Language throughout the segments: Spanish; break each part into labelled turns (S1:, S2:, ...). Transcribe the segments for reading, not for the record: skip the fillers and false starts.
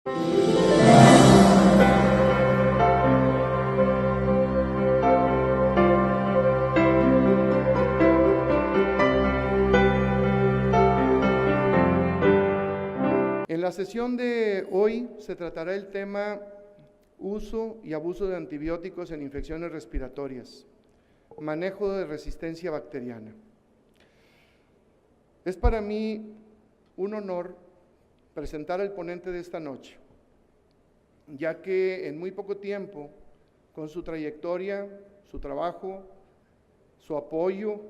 S1: En la sesión de hoy se tratará el tema uso y abuso de antibióticos en infecciones respiratorias, manejo de resistencia bacteriana. Es para mí un honor presentar al ponente de esta noche, ya que en muy poco tiempo, con su trayectoria, su trabajo, su apoyo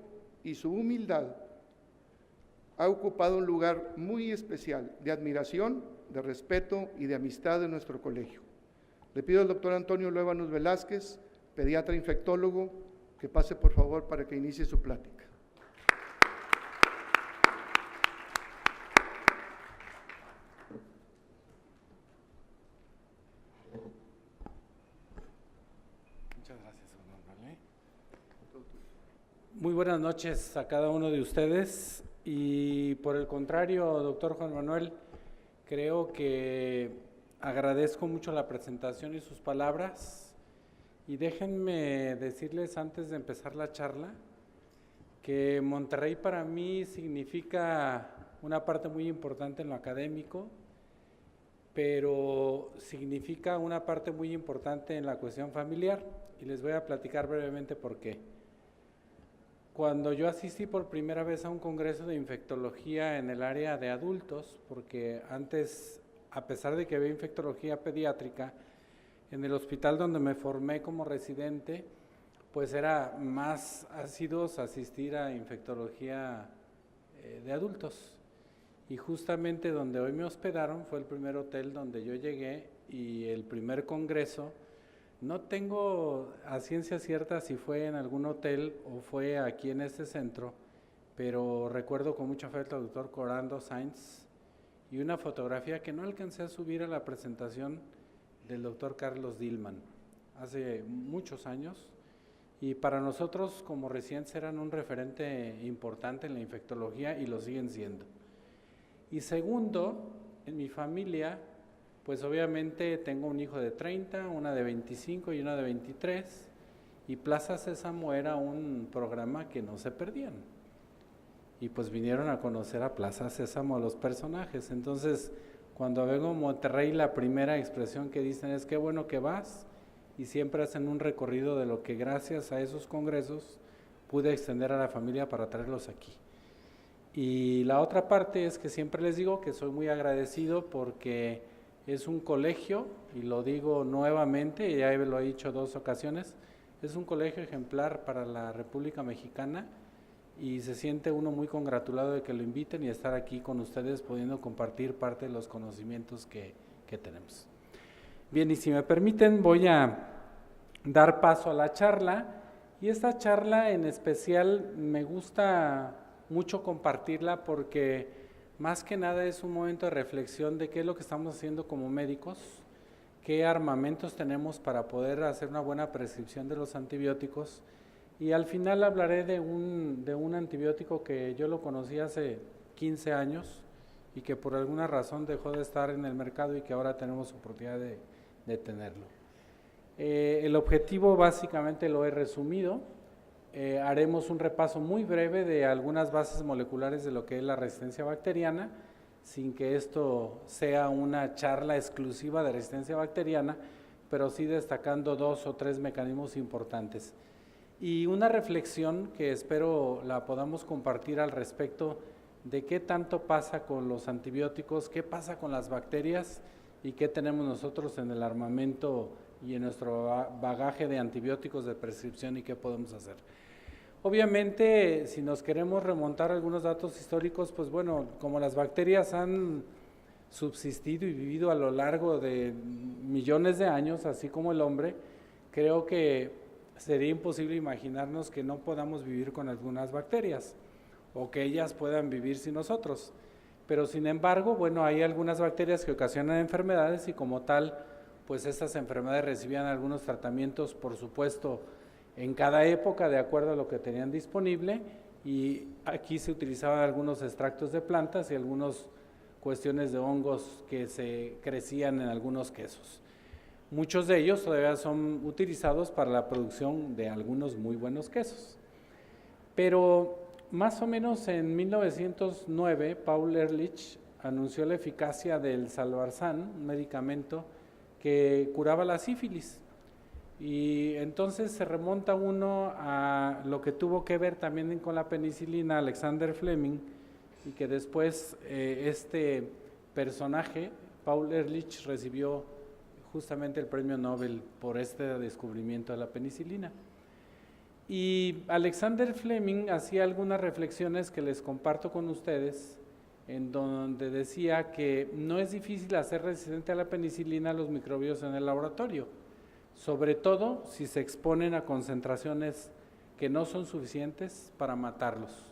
S1: y su humildad, ha ocupado un lugar muy especial de admiración, de respeto y de amistad en nuestro colegio. Le pido al doctor Antonio Luébanos Velázquez, pediatra infectólogo, que pase por favor para que inicie su plática.
S2: Muchas gracias, Juan. Muy buenas noches a cada uno de ustedes. Y por el contrario, doctor Juan Manuel, creo que agradezco mucho la presentación y sus palabras, y déjenme decirles antes de empezar la charla que Monterrey para mí significa una parte muy importante en lo académico, pero significa una parte muy importante en la cuestión familiar, y les voy a platicar brevemente por qué. Cuando yo asistí por primera vez a un congreso de infectología en el área de adultos, porque antes, a pesar de que había infectología pediátrica, en el hospital donde me formé como residente, pues era más asiduos asistir a infectología de adultos. Y justamente donde hoy me hospedaron fue el primer hotel donde yo llegué, y el primer congreso. No tengo a ciencia cierta si fue en algún hotel o fue aquí en este centro, pero recuerdo con mucho afecto al doctor Corando Sainz y una fotografía que no alcancé a subir a la presentación del doctor Carlos Dillman hace muchos años, y para nosotros como residentes eran un referente importante en la infectología y lo siguen siendo. Y segundo, en mi familia, pues obviamente tengo un hijo de 30, una de 25 y una de 23, y Plaza Sésamo era un programa que no se perdían. Y pues vinieron a conocer a Plaza Sésamo los personajes. Entonces, cuando vengo a Monterrey, la primera expresión que dicen es qué bueno que vas, y siempre hacen un recorrido de lo que gracias a esos congresos pude extender a la familia para traerlos aquí. Y la otra parte es que siempre les digo que soy muy agradecido porque es un colegio, y lo digo nuevamente, ya lo he dicho 2 ocasiones, es un colegio ejemplar para la República Mexicana, y se siente uno muy congratulado de que lo inviten y estar aquí con ustedes pudiendo compartir parte de los conocimientos que tenemos. Bien, y si me permiten voy a dar paso a la charla, y esta charla en especial me gusta mucho compartirla porque más que nada es un momento de reflexión de qué es lo que estamos haciendo como médicos, qué armamentos tenemos para poder hacer una buena prescripción de los antibióticos, y al final hablaré de un antibiótico que yo lo conocí hace 15 años y que por alguna razón dejó de estar en el mercado y que ahora tenemos oportunidad de tenerlo. El objetivo básicamente lo he resumido. Haremos un repaso muy breve de algunas bases moleculares de lo que es la resistencia bacteriana, sin que esto sea una charla exclusiva de resistencia bacteriana, pero sí destacando 2 o 3 mecanismos importantes. Y una reflexión que espero la podamos compartir al respecto de qué tanto pasa con los antibióticos, qué pasa con las bacterias y qué tenemos nosotros en el armamento y en nuestro bagaje de antibióticos de prescripción y qué podemos hacer. Obviamente, si nos queremos remontar a algunos datos históricos, pues bueno, como las bacterias han subsistido y vivido a lo largo de millones de años, así como el hombre, creo que sería imposible imaginarnos que no podamos vivir con algunas bacterias o que ellas puedan vivir sin nosotros. Pero sin embargo, bueno, hay algunas bacterias que ocasionan enfermedades y como tal, pues estas enfermedades recibían algunos tratamientos, por supuesto, en cada época de acuerdo a lo que tenían disponible, y aquí se utilizaban algunos extractos de plantas y algunos cuestiones de hongos que se crecían en algunos quesos. Muchos de ellos todavía son utilizados para la producción de algunos muy buenos quesos. Pero más o menos en 1909, Paul Ehrlich anunció la eficacia del Salvarsan, un medicamento que curaba la sífilis. Y entonces se remonta uno a lo que tuvo que ver también con la penicilina, Alexander Fleming, y que después este personaje, Paul Ehrlich, recibió justamente el premio Nobel por este descubrimiento de la penicilina. Y Alexander Fleming hacía algunas reflexiones que les comparto con ustedes, en donde decía que no es difícil hacer resistente a la penicilina a los microbios en el laboratorio, sobre todo si se exponen a concentraciones que no son suficientes para matarlos.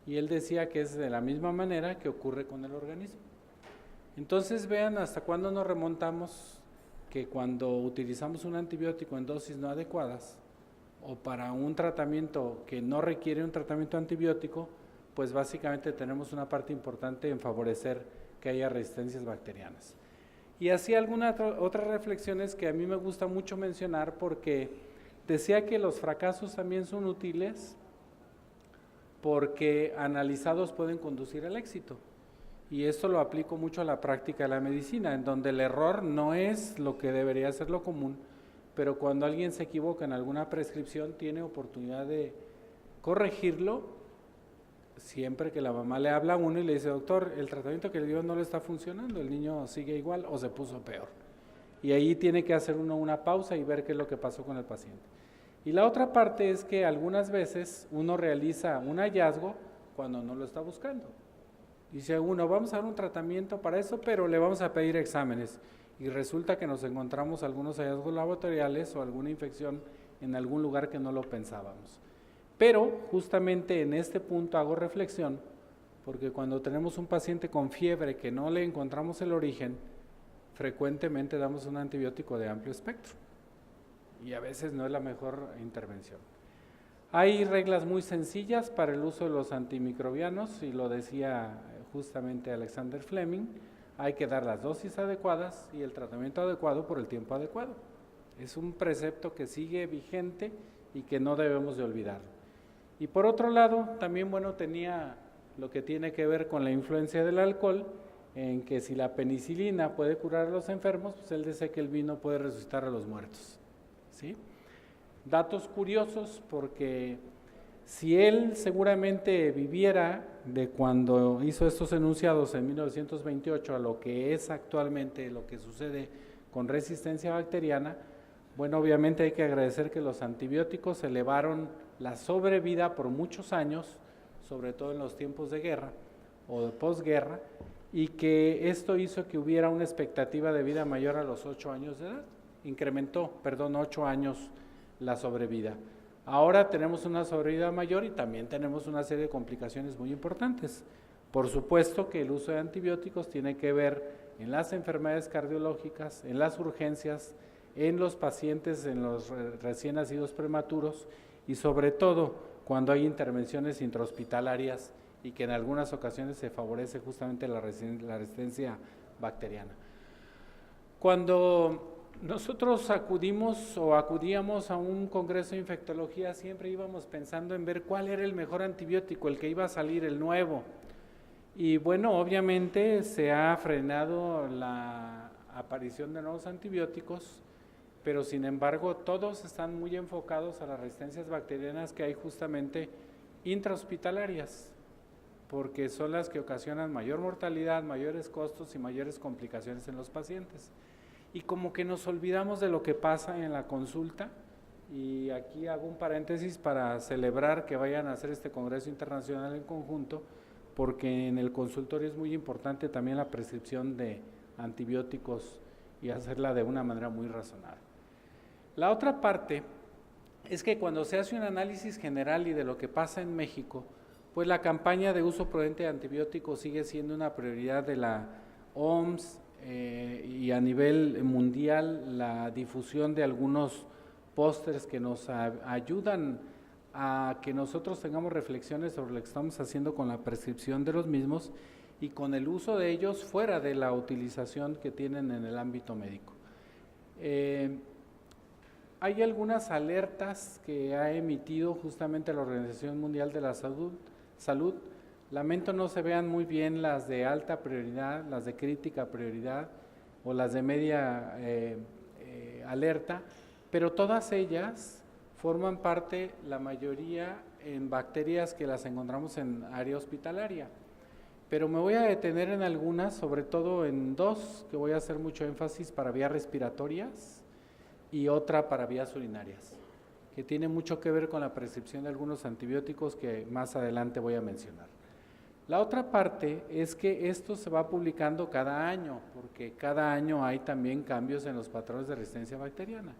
S2: Y él decía que es de la misma manera que ocurre con el organismo. Entonces vean hasta cuándo nos remontamos, que cuando utilizamos un antibiótico en dosis no adecuadas o para un tratamiento que no requiere un tratamiento antibiótico, pues básicamente tenemos una parte importante en favorecer que haya resistencias bacterianas. Y así algunas otras reflexiones que a mí me gusta mucho mencionar, porque decía que los fracasos también son útiles porque analizados pueden conducir al éxito. Y esto lo aplico mucho a la práctica de la medicina, en donde el error no es lo que debería ser lo común, pero cuando alguien se equivoca en alguna prescripción tiene oportunidad de corregirlo, siempre que la mamá le habla a uno y le dice, doctor, el tratamiento que le dio no le está funcionando, el niño sigue igual o se puso peor. Y ahí tiene que hacer uno una pausa y ver qué es lo que pasó con el paciente. Y la otra parte es que algunas veces uno realiza un hallazgo cuando no lo está buscando. Dice uno, vamos a dar un tratamiento para eso, pero le vamos a pedir exámenes. Y resulta que nos encontramos algunos hallazgos laboratoriales o alguna infección en algún lugar que no lo pensábamos. Pero justamente en este punto hago reflexión, porque cuando tenemos un paciente con fiebre que no le encontramos el origen, frecuentemente damos un antibiótico de amplio espectro y a veces no es la mejor intervención. Hay reglas muy sencillas para el uso de los antimicrobianos y lo decía justamente Alexander Fleming, hay que dar las dosis adecuadas y el tratamiento adecuado por el tiempo adecuado. Es un precepto que sigue vigente y que no debemos de olvidar. Y por otro lado, también tenía lo que tiene que ver con la influencia del alcohol, en que si la penicilina puede curar a los enfermos, pues él dice que el vino puede resucitar a los muertos, ¿sí? Datos curiosos, porque si él seguramente viviera de cuando hizo estos enunciados en 1928 a lo que es actualmente lo que sucede con resistencia bacteriana, obviamente hay que agradecer que los antibióticos elevaron la sobrevida por muchos años, sobre todo en los tiempos de guerra o de posguerra, y que esto hizo que hubiera una expectativa de vida mayor a los 8 años de edad, incrementó, 8 años la sobrevida. Ahora tenemos una sobrevida mayor y también tenemos una serie de complicaciones muy importantes. Por supuesto que el uso de antibióticos tiene que ver en las enfermedades cardiológicas, en las urgencias, en los pacientes, en los recién nacidos prematuros y sobre todo cuando hay intervenciones intrahospitalarias y que en algunas ocasiones se favorece justamente la resistencia bacteriana. Cuando nosotros acudíamos a un congreso de infectología, siempre íbamos pensando en ver cuál era el mejor antibiótico, el que iba a salir, el nuevo. Y obviamente se ha frenado la aparición de nuevos antibióticos, pero sin embargo todos están muy enfocados a las resistencias bacterianas que hay justamente intrahospitalarias, porque son las que ocasionan mayor mortalidad, mayores costos y mayores complicaciones en los pacientes. Y como que nos olvidamos de lo que pasa en la consulta, y aquí hago un paréntesis para celebrar que vayan a hacer este congreso internacional en conjunto, porque en el consultorio es muy importante también la prescripción de antibióticos y hacerla de una manera muy razonable. La otra parte es que cuando se hace un análisis general y de lo que pasa en México, pues la campaña de uso prudente de antibióticos sigue siendo una prioridad de la OMS y a nivel mundial la difusión de algunos pósters que nos ayudan a que nosotros tengamos reflexiones sobre lo que estamos haciendo con la prescripción de los mismos y con el uso de ellos fuera de la utilización que tienen en el ámbito médico. Hay algunas alertas que ha emitido justamente la Organización Mundial de la Salud. Lamento no se vean muy bien las de alta prioridad, las de crítica prioridad o las de media alerta, pero todas ellas forman parte, la mayoría, en bacterias que las encontramos en área hospitalaria. Pero me voy a detener en algunas, sobre todo en dos, que voy a hacer mucho énfasis para vías respiratorias y otra para vías urinarias, que tiene mucho que ver con la prescripción de algunos antibióticos que más adelante voy a mencionar. La otra parte es que esto se va publicando cada año, porque cada año hay también cambios en los patrones de resistencia bacteriana.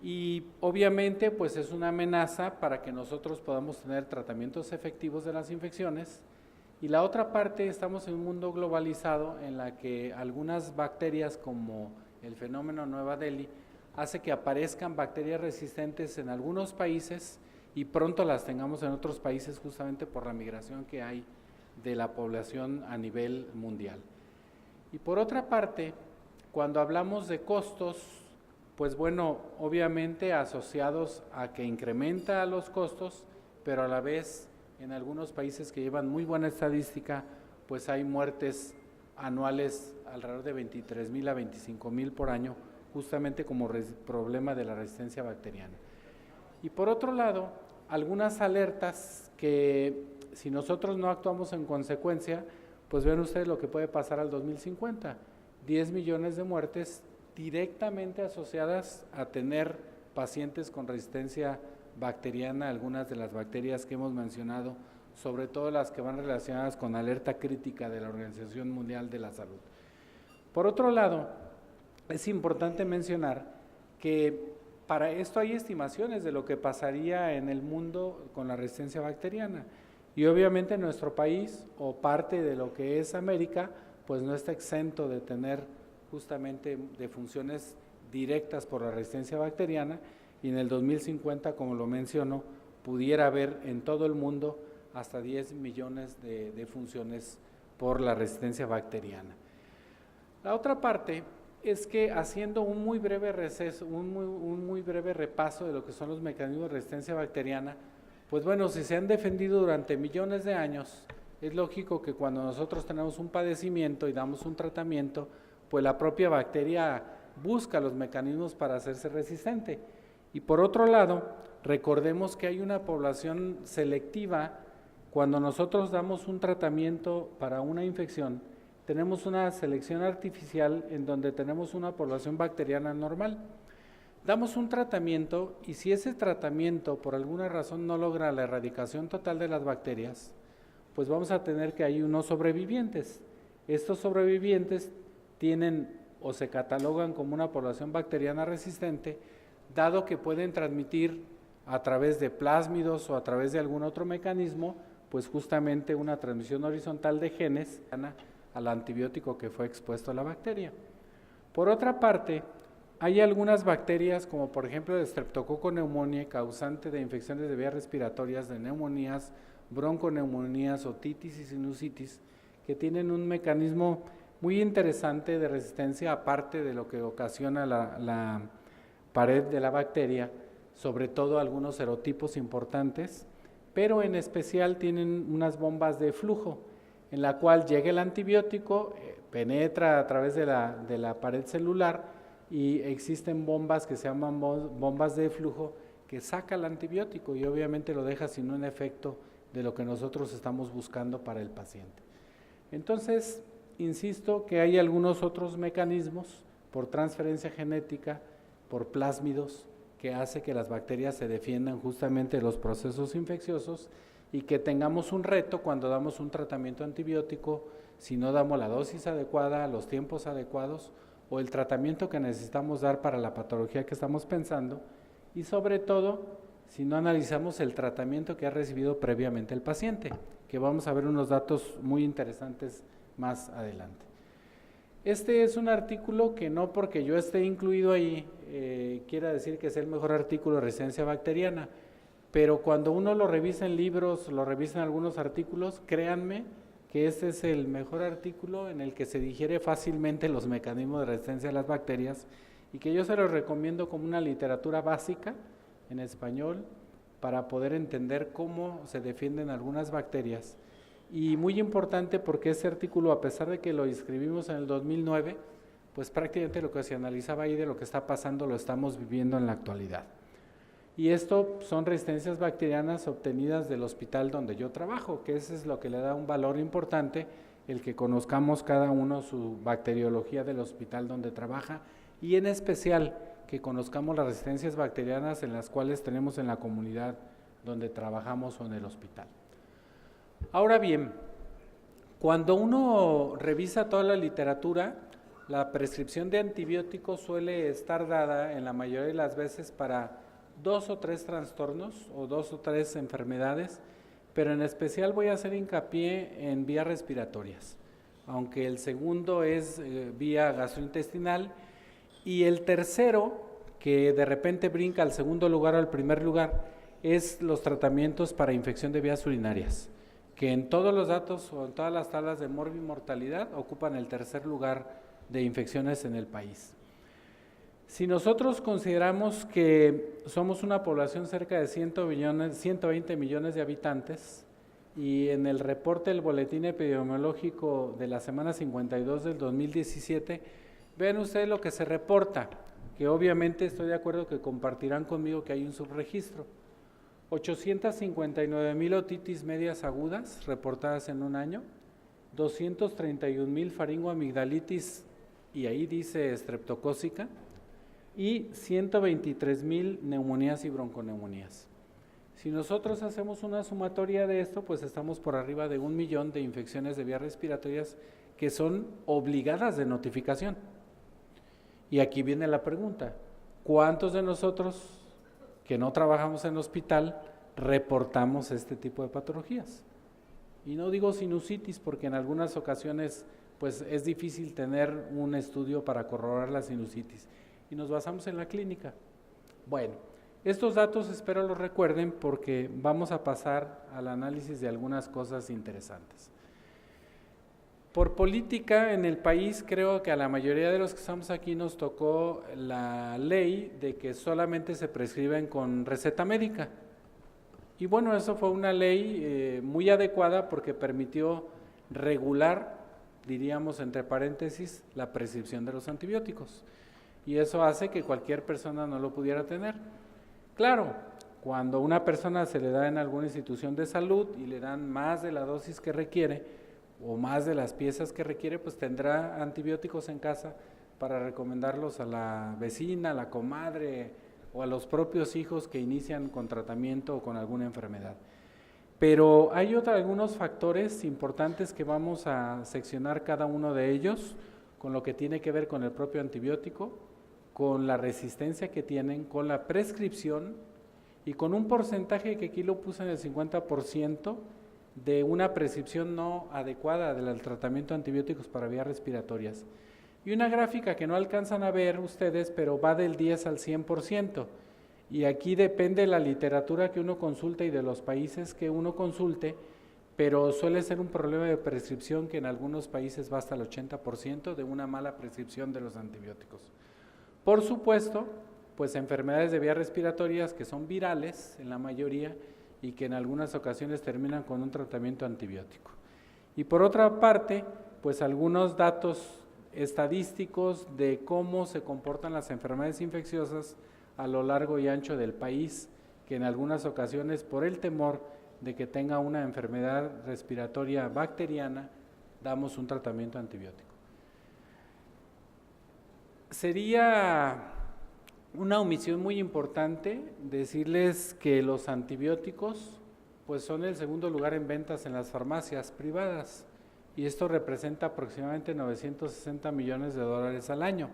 S2: Y obviamente pues es una amenaza para que nosotros podamos tener tratamientos efectivos de las infecciones. Y la otra parte, estamos en un mundo globalizado en la que algunas bacterias como el fenómeno Nueva Delhi hace que aparezcan bacterias resistentes en algunos países y pronto las tengamos en otros países justamente por la migración que hay de la población a nivel mundial. Y por otra parte, cuando hablamos de costos, pues bueno, obviamente asociados a que incrementa los costos, pero a la vez en algunos países que llevan muy buena estadística, pues hay muertes anuales alrededor de 23,000 a 25,000 por año, justamente como problema de la resistencia bacteriana. Y por otro lado, algunas alertas que si nosotros no actuamos en consecuencia, pues ven ustedes lo que puede pasar al 2050, 10 millones de muertes directamente asociadas a tener pacientes con resistencia bacteriana, algunas de las bacterias que hemos mencionado, sobre todo las que van relacionadas con alerta crítica de la Organización Mundial de la Salud. Por otro lado, es importante mencionar que para esto hay estimaciones de lo que pasaría en el mundo con la resistencia bacteriana y obviamente nuestro país o parte de lo que es América pues no está exento de tener justamente defunciones directas por la resistencia bacteriana y en el 2050, como lo menciono, pudiera haber en todo el mundo hasta 10 millones de defunciones por la resistencia bacteriana. La otra parte es que haciendo un muy breve receso, un muy breve repaso de lo que son los mecanismos de resistencia bacteriana, pues bueno, si se han defendido durante millones de años, es lógico que cuando nosotros tenemos un padecimiento y damos un tratamiento, pues la propia bacteria busca los mecanismos para hacerse resistente. Y por otro lado, recordemos que hay una población selectiva. Cuando nosotros damos un tratamiento para una infección, tenemos una selección artificial en donde tenemos una población bacteriana normal. Damos un tratamiento y si ese tratamiento por alguna razón no logra la erradicación total de las bacterias, pues vamos a tener que hay unos sobrevivientes. Estos sobrevivientes tienen o se catalogan como una población bacteriana resistente, dado que pueden transmitir a través de plásmidos o a través de algún otro mecanismo, pues justamente una transmisión horizontal de genes al antibiótico que fue expuesto a la bacteria. Por otra parte, hay algunas bacterias como por ejemplo el Streptococcus pneumoniae, causante de infecciones de vías respiratorias, de neumonías, bronconeumonías, otitis y sinusitis, que tienen un mecanismo muy interesante de resistencia aparte de lo que ocasiona la pared de la bacteria, sobre todo algunos serotipos importantes, pero en especial tienen unas bombas de flujo, en la cual llega el antibiótico, penetra a través de la pared celular y existen bombas que se llaman bombas de flujo que saca el antibiótico y obviamente lo deja sin un efecto de lo que nosotros estamos buscando para el paciente. Entonces, insisto que hay algunos otros mecanismos por transferencia genética, por plásmidos, que hace que las bacterias se defiendan justamente de los procesos infecciosos y que tengamos un reto cuando damos un tratamiento antibiótico, si no damos la dosis adecuada, los tiempos adecuados o el tratamiento que necesitamos dar para la patología que estamos pensando y sobre todo si no analizamos el tratamiento que ha recibido previamente el paciente, que vamos a ver unos datos muy interesantes más adelante. Este es un artículo que no porque yo esté incluido ahí quiera decir que es el mejor artículo de resistencia bacteriana, pero cuando uno lo revisa en libros, lo revisa en algunos artículos, créanme que este es el mejor artículo en el que se digiere fácilmente los mecanismos de resistencia a las bacterias y que yo se los recomiendo como una literatura básica en español para poder entender cómo se defienden algunas bacterias. Y muy importante porque ese artículo, a pesar de que lo escribimos en el 2009, pues prácticamente lo que se analizaba ahí de lo que está pasando lo estamos viviendo en la actualidad. Y esto son resistencias bacterianas obtenidas del hospital donde yo trabajo, que eso es lo que le da un valor importante, el que conozcamos cada uno su bacteriología del hospital donde trabaja y en especial que conozcamos las resistencias bacterianas en las cuales tenemos en la comunidad donde trabajamos o en el hospital. Ahora bien, cuando uno revisa toda la literatura, la prescripción de antibióticos suele estar dada en la mayoría de las veces para 2 o 3 trastornos o 2 o 3 enfermedades, pero en especial voy a hacer hincapié en vías respiratorias, aunque el segundo es vía gastrointestinal y el tercero, que de repente brinca al segundo lugar o al primer lugar, es los tratamientos para infección de vías urinarias, que en todos los datos o en todas las tablas de morbimortalidad ocupan el tercer lugar de infecciones en el país. Si nosotros consideramos que somos una población cerca de 120 millones de habitantes y en el reporte del boletín epidemiológico de la semana 52 del 2017, vean ustedes lo que se reporta, que obviamente estoy de acuerdo que compartirán conmigo que hay un subregistro. 859,000 otitis medias agudas reportadas en un año, 231,000 faringoamigdalitis, y ahí dice streptocócica, y 123,000 neumonías y bronconeumonías. Si nosotros hacemos una sumatoria de esto, pues estamos por arriba de 1 millón de infecciones de vías respiratorias que son obligadas de notificación. Y aquí viene la pregunta, ¿cuántos de nosotros que no trabajamos en el hospital reportamos este tipo de patologías? Y no digo sinusitis porque en algunas ocasiones pues es difícil tener un estudio para corroborar la sinusitis y nos basamos en la clínica. Bueno, estos datos espero los recuerden porque vamos a pasar al análisis de algunas cosas interesantes. Por política en el país, creo que a la mayoría de los que estamos aquí nos tocó la ley de que solamente se prescriben con receta médica. Y bueno, eso fue una ley muy adecuada porque permitió regular, diríamos entre paréntesis, la prescripción de los antibióticos. Y eso hace que cualquier persona no lo pudiera tener. Claro, cuando una persona se le da en alguna institución de salud y le dan más de la dosis que requiere, o más de las piezas que requiere, pues tendrá antibióticos en casa para recomendarlos a la vecina, a la comadre o a los propios hijos que inician con tratamiento o con alguna enfermedad. Pero hay algunos factores importantes que vamos a seccionar cada uno de ellos, con lo que tiene que ver con el propio antibiótico, con la resistencia que tienen, con la prescripción y con un porcentaje que aquí lo puse en el 50%, de una prescripción no adecuada del tratamiento de antibióticos para vías respiratorias. Y una gráfica que no alcanzan a ver ustedes, pero va del 10 al 100%. Y aquí depende de la literatura que uno consulte y de los países que uno consulte, pero suele ser un problema de prescripción que en algunos países va hasta el 80% de una mala prescripción de los antibióticos. Por supuesto, pues enfermedades de vías respiratorias que son virales en la mayoría, y que en algunas ocasiones terminan con un tratamiento antibiótico. Y por otra parte, pues algunos datos estadísticos de cómo se comportan las enfermedades infecciosas a lo largo y ancho del país, que en algunas ocasiones por el temor de que tenga una enfermedad respiratoria bacteriana, damos un tratamiento antibiótico. Sería una omisión muy importante decirles que los antibióticos pues son el segundo lugar en ventas en las farmacias privadas y esto representa aproximadamente 960 millones de dólares al año.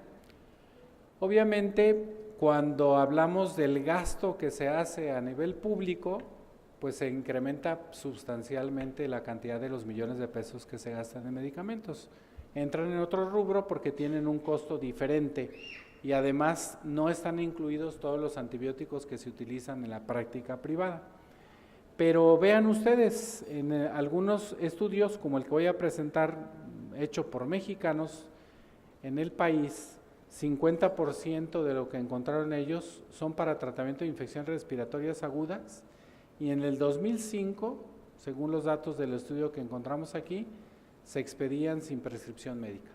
S2: Obviamente, cuando hablamos del gasto que se hace a nivel público, pues se incrementa sustancialmente la cantidad de los millones de pesos que se gastan en medicamentos. Entran en otro rubro porque tienen un costo diferente y además no están incluidos todos los antibióticos que se utilizan en la práctica privada. Pero vean ustedes, en algunos estudios, como el que voy a presentar, hecho por mexicanos, en el país, 50% de lo que encontraron ellos son para tratamiento de infecciones respiratorias agudas, y en el 2005, según los datos del estudio que encontramos aquí, se expedían sin prescripción médica.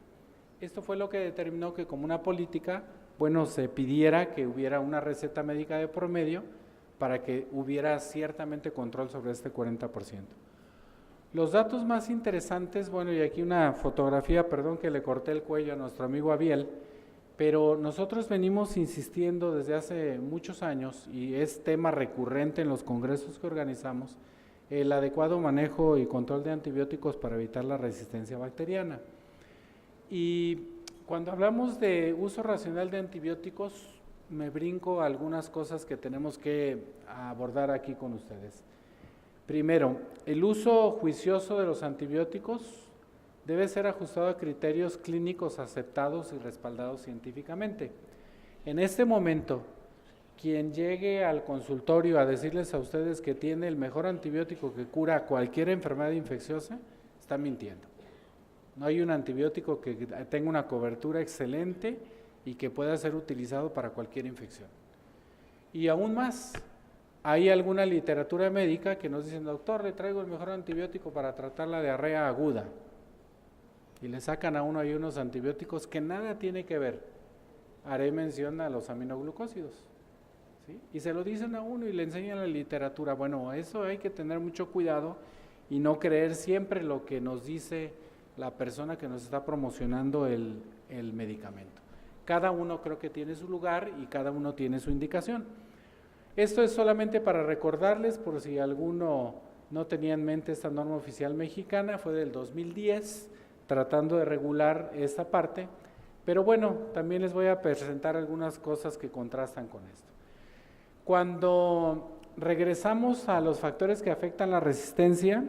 S2: Esto fue lo que determinó que como una política, bueno, se pidiera que hubiera una receta médica de por medio para que hubiera ciertamente control sobre este 40%. Los datos más interesantes, bueno, y aquí una fotografía, perdón que le corté el cuello a nuestro amigo Abiel, pero nosotros venimos insistiendo desde hace muchos años, y es tema recurrente en los congresos que organizamos, el adecuado manejo y control de antibióticos para evitar la resistencia bacteriana. Y cuando hablamos de uso racional de antibióticos, me brinco a algunas cosas que tenemos que abordar aquí con ustedes. Primero, el uso juicioso de los antibióticos debe ser ajustado a criterios clínicos aceptados y respaldados científicamente. En este momento, quien llegue al consultorio a decirles a ustedes que tiene el mejor antibiótico que cura cualquier enfermedad infecciosa, está mintiendo. No hay un antibiótico que tenga una cobertura excelente y que pueda ser utilizado para cualquier infección. Y aún más, hay alguna literatura médica que nos dicen, doctor, le traigo el mejor antibiótico para tratar la diarrea aguda. Y le sacan a uno ahí unos antibióticos que nada tiene que ver. Haré mención a los aminoglucósidos, ¿sí? Y se lo dicen a uno y le enseñan la literatura. Bueno, eso hay que tener mucho cuidado y no creer siempre lo que nos dice la persona que nos está promocionando el medicamento. Cada uno creo que tiene su lugar y cada uno tiene su indicación. Esto es solamente para recordarles, por si alguno no tenía en mente esta norma oficial mexicana, fue del 2010, tratando de regular esta parte, pero bueno, también les voy a presentar algunas cosas que contrastan con esto. Cuando regresamos a los factores que afectan la resistencia,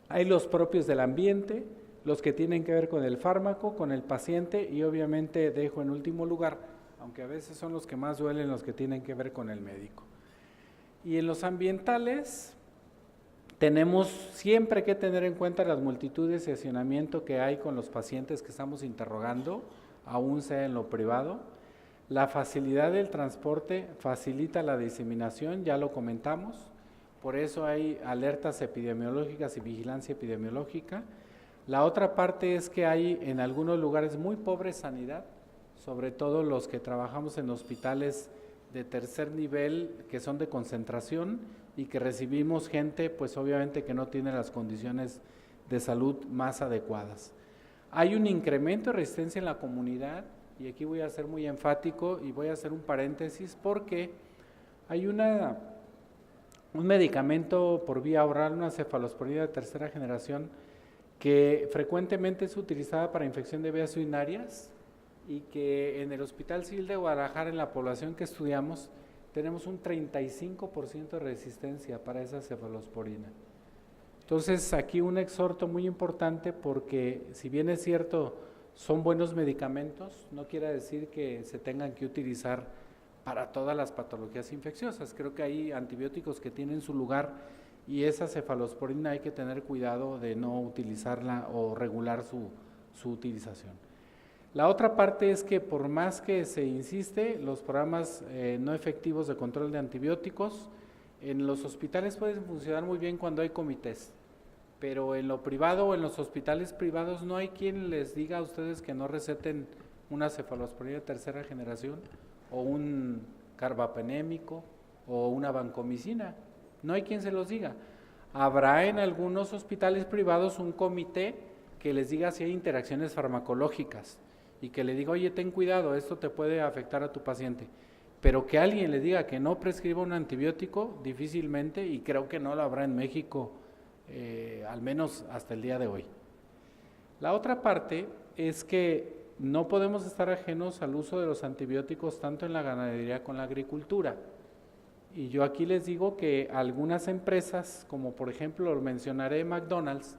S2: hay los propios del ambiente, los que tienen que ver con el fármaco, con el paciente, y obviamente dejo en último lugar, aunque a veces son los que más duelen, los que tienen que ver con el médico. Y en los ambientales tenemos siempre que tener en cuenta las multitudes de hacinamiento que hay con los pacientes que estamos interrogando, aún sea en lo privado. La facilidad del transporte facilita la diseminación, ya lo comentamos, por eso hay alertas epidemiológicas y vigilancia epidemiológica. La otra parte es que hay en algunos lugares muy pobre sanidad, sobre todo los que trabajamos en hospitales de tercer nivel que son de concentración y que recibimos gente pues obviamente que no tiene las condiciones de salud más adecuadas. Hay un incremento de resistencia en la comunidad y aquí voy a ser muy enfático y voy a hacer un paréntesis porque hay un medicamento por vía oral, una cefalosporina de tercera generación que frecuentemente es utilizada para infección de vías urinarias y que en el Hospital Civil de Guadalajara, en la población que estudiamos, tenemos un 35% de resistencia para esa cefalosporina. Entonces, aquí un exhorto muy importante porque si bien es cierto, son buenos medicamentos, no quiere decir que se tengan que utilizar para todas las patologías infecciosas. Creo que hay antibióticos que tienen su lugar y esa cefalosporina hay que tener cuidado de no utilizarla o regular su utilización. La otra parte es que por más que se insiste, los programas no efectivos de control de antibióticos en los hospitales pueden funcionar muy bien cuando hay comités, pero en lo privado o en los hospitales privados no hay quien les diga a ustedes que no receten una cefalosporina de tercera generación o un carbapenémico o una vancomicina. No hay quien se los diga. Habrá en algunos hospitales privados un comité que les diga si hay interacciones farmacológicas y que le diga, oye, ten cuidado, esto te puede afectar a tu paciente. Pero que alguien le diga que no prescriba un antibiótico, difícilmente, y creo que no lo habrá en México, al menos hasta el día de hoy. La otra parte es que no podemos estar ajenos al uso de los antibióticos tanto en la ganadería como en la agricultura. Y yo aquí les digo que algunas empresas, como por ejemplo lo mencionaré McDonald's,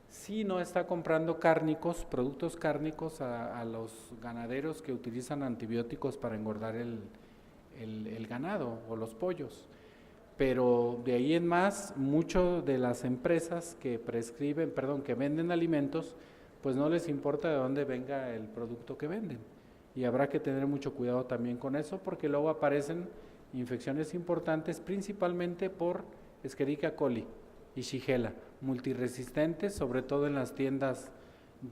S2: sí no está comprando cárnicos, productos cárnicos a los ganaderos que utilizan antibióticos para engordar el ganado o los pollos. pero de ahí en más, muchas de las empresas que que venden alimentos, pues no les importa de dónde venga el producto que venden. Y habrá que tener mucho cuidado también con eso, porque luego aparecen infecciones importantes, principalmente por Escherichia coli y Shigella, multiresistentes, sobre todo en las tiendas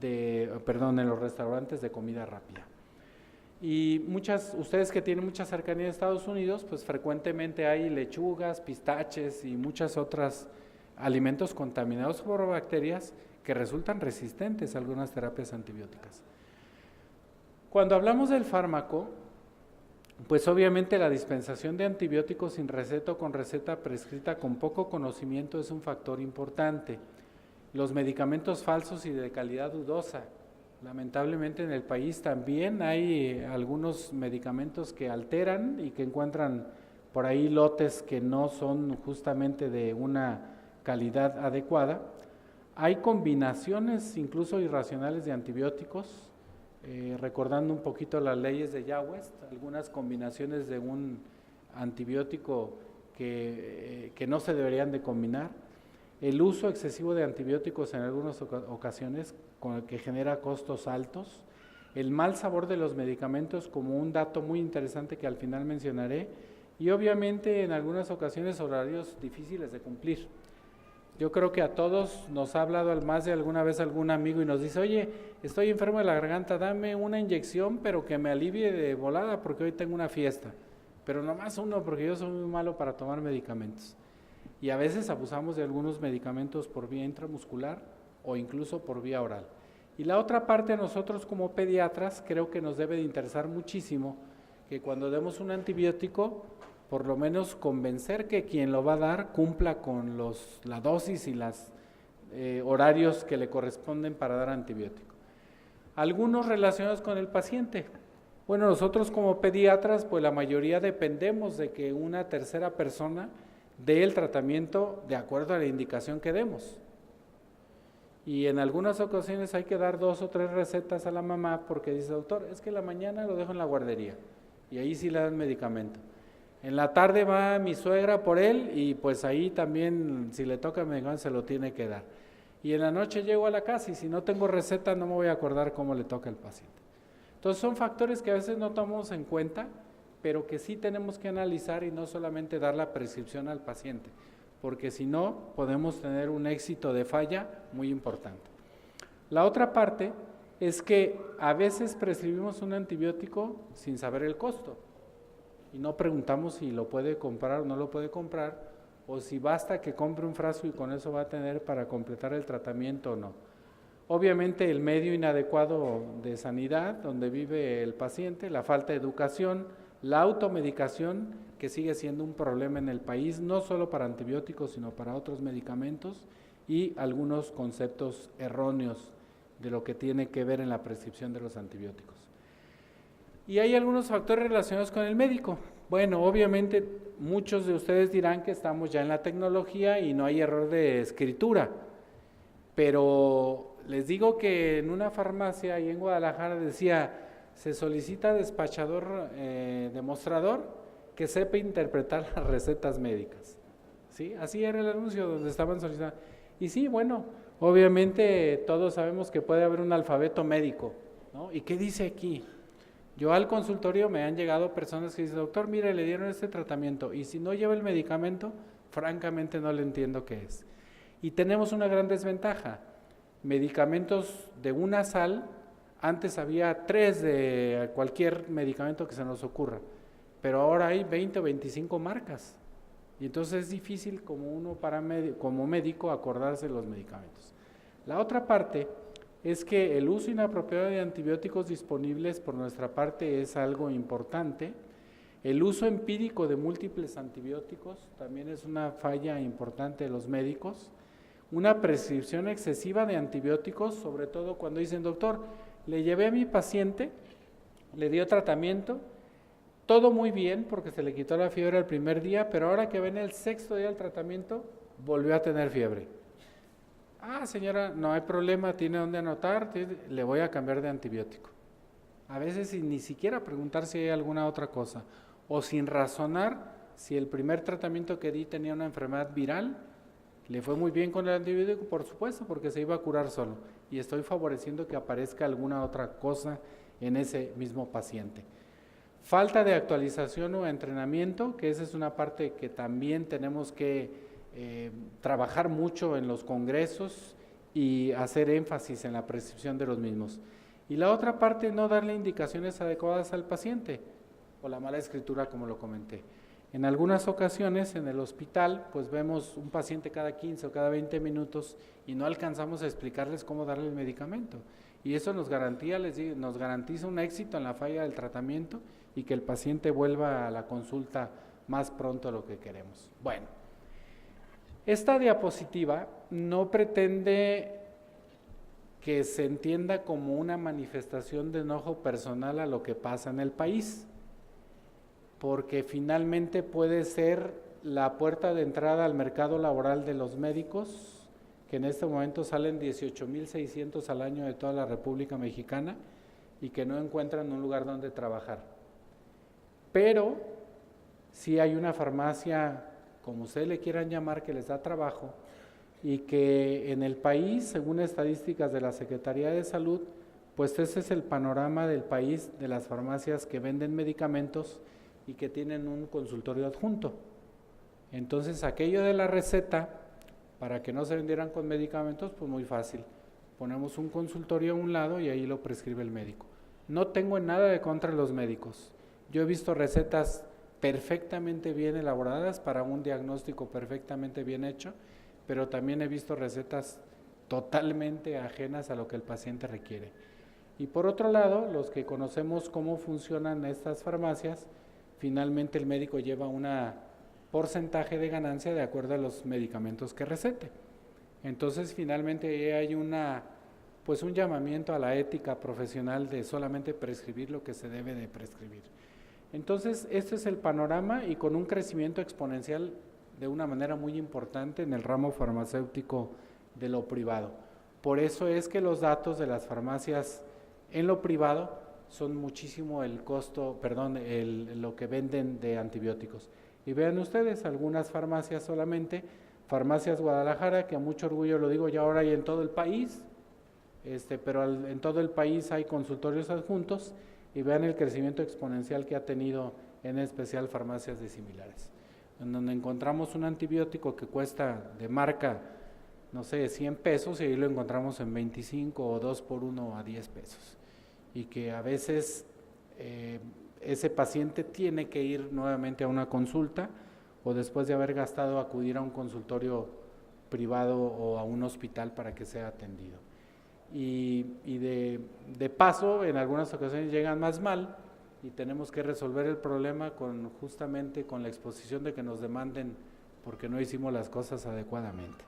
S2: en los restaurantes de comida rápida. Y ustedes que tienen mucha cercanía a Estados Unidos, pues frecuentemente hay lechugas, pistaches y muchos otros alimentos contaminados por bacterias que resultan resistentes a algunas terapias antibióticas. Cuando hablamos del fármaco, pues obviamente la dispensación de antibióticos sin receta o con receta prescrita con poco conocimiento es un factor importante. Los medicamentos falsos y de calidad dudosa. Lamentablemente en el país también hay algunos medicamentos que alteran y que encuentran por ahí lotes que no son justamente de una calidad adecuada. Hay combinaciones incluso irracionales de antibióticos, recordando un poquito las leyes de Jawest, algunas combinaciones de un antibiótico que no se deberían de combinar. El uso excesivo de antibióticos en algunas ocasiones con el que genera costos altos, el mal sabor de los medicamentos como un dato muy interesante que al final mencionaré, y obviamente en algunas ocasiones horarios difíciles de cumplir. Yo creo que a todos nos ha hablado más de alguna vez algún amigo y nos dice, oye, estoy enfermo de la garganta, dame una inyección pero que me alivie de volada porque hoy tengo una fiesta, pero nomás uno porque yo soy muy malo para tomar medicamentos. Y a veces abusamos de algunos medicamentos por vía intramuscular o incluso por vía oral. Y la otra parte, a nosotros como pediatras, creo que nos debe de interesar muchísimo que cuando demos un antibiótico, por lo menos convencer que quien lo va a dar cumpla con la dosis y los horarios que le corresponden para dar antibiótico. Algunos relacionados con el paciente. Bueno, nosotros como pediatras, pues la mayoría dependemos de que una tercera persona dé el tratamiento de acuerdo a la indicación que demos. Y en algunas ocasiones hay que dar 2 o 3 recetas a la mamá porque dice, doctor, es que en la mañana lo dejo en la guardería y ahí sí le dan medicamento. En la tarde va mi suegra por él y pues ahí también si le toca el medicamento se lo tiene que dar. Y en la noche llego a la casa y si no tengo receta no me voy a acordar cómo le toca al paciente. Entonces son factores que a veces no tomamos en cuenta, pero que sí tenemos que analizar y no solamente dar la prescripción al paciente, porque si no podemos tener un éxito de falla muy importante. La otra parte es que a veces prescribimos un antibiótico sin saber el costo y no preguntamos si lo puede comprar o no lo puede comprar, o si basta que compre un frasco y con eso va a tener para completar el tratamiento o no. Obviamente el medio inadecuado de sanidad donde vive el paciente, la falta de educación, la automedicación, que sigue siendo un problema en el país, no solo para antibióticos, sino para otros medicamentos, y algunos conceptos erróneos de lo que tiene que ver en la prescripción de los antibióticos. Y hay algunos factores relacionados con el médico. Bueno, obviamente muchos de ustedes dirán que estamos ya en la tecnología y no hay error de escritura, pero les digo que en una farmacia ahí en Guadalajara decía, se solicita despachador demostrador que sepa interpretar las recetas médicas. ¿Sí? Así era el anuncio donde estaban solicitando. Y sí, bueno, obviamente todos sabemos que puede haber un alfabeto médico, ¿no? ¿Y qué dice aquí? Yo al consultorio me han llegado personas que dicen, doctor, mire, le dieron este tratamiento y si no lleva el medicamento, francamente no le entiendo qué es. Y tenemos una gran desventaja. Medicamentos de una sal, antes había 3 de cualquier medicamento que se nos ocurra, pero ahora hay 20 o 25 marcas. Y entonces es difícil como médico acordarse los medicamentos. La otra parte es que el uso inapropiado de antibióticos disponibles por nuestra parte es algo importante. El uso empírico de múltiples antibióticos también es una falla importante de los médicos. Una prescripción excesiva de antibióticos, sobre todo cuando dicen, doctor, le llevé a mi paciente, le dio tratamiento, todo muy bien porque se le quitó la fiebre el primer día, pero ahora que viene el 6º día del tratamiento, volvió a tener fiebre. Ah, señora, no hay problema, tiene donde anotar, le voy a cambiar de antibiótico. A veces sin ni siquiera preguntar si hay alguna otra cosa, o sin razonar Si el primer tratamiento que di tenía una enfermedad viral, le fue muy bien con el antibiótico, por supuesto, porque se iba a curar solo. Y estoy favoreciendo que aparezca alguna otra cosa en ese mismo paciente. Falta de actualización o entrenamiento, que esa es una parte que también tenemos que trabajar mucho en los congresos y hacer énfasis en la prescripción de los mismos. Y la otra parte, no darle indicaciones adecuadas al paciente, o la mala escritura, como lo comenté. En algunas ocasiones en el hospital pues vemos un paciente cada 15 o cada 20 minutos y no alcanzamos a explicarles cómo darle el medicamento, y eso nos garantiza un éxito en la falla del tratamiento y que el paciente vuelva a la consulta más pronto de lo que queremos. Bueno, esta diapositiva no pretende que se entienda como una manifestación de enojo personal a lo que pasa en el país, porque finalmente puede ser la puerta de entrada al mercado laboral de los médicos, que en este momento salen 18,600 al año de toda la República Mexicana y que no encuentran un lugar donde trabajar. Pero sí hay una farmacia, como ustedes le quieran llamar, que les da trabajo, y que en el país, según estadísticas de la Secretaría de Salud, pues ese es el panorama del país de las farmacias que venden medicamentos y que tienen un consultorio adjunto. Entonces, aquello de la receta, para que no se vendieran con medicamentos, pues muy fácil. Ponemos un consultorio a un lado y ahí lo prescribe el médico. No tengo nada de contra los médicos. Yo he visto recetas perfectamente bien elaboradas para un diagnóstico perfectamente bien hecho, pero también he visto recetas totalmente ajenas a lo que el paciente requiere. Y por otro lado, los que conocemos cómo funcionan estas farmacias, finalmente el médico lleva un porcentaje de ganancia de acuerdo a los medicamentos que recete. Entonces, finalmente hay un llamamiento a la ética profesional de solamente prescribir lo que se debe de prescribir. Entonces, este es el panorama, y con un crecimiento exponencial de una manera muy importante en el ramo farmacéutico de lo privado. Por eso es que los datos de las farmacias en lo privado son muchísimo lo que venden de antibióticos. Y vean ustedes, algunas farmacias solamente, Farmacias Guadalajara, que a mucho orgullo lo digo, ya ahora hay en todo el país, pero en todo el país hay consultorios adjuntos, y vean el crecimiento exponencial que ha tenido, en especial farmacias de similares, en donde encontramos un antibiótico que cuesta de marca, no sé, 100 pesos, y ahí lo encontramos en 25 o 2 por 1 a 10 pesos. Y que a veces ese paciente tiene que ir nuevamente a una consulta, o después de haber gastado acudir a un consultorio privado o a un hospital para que sea atendido. Y de paso, en algunas ocasiones llegan más mal y tenemos que resolver el problema justamente con la exposición de que nos demanden porque no hicimos las cosas adecuadamente.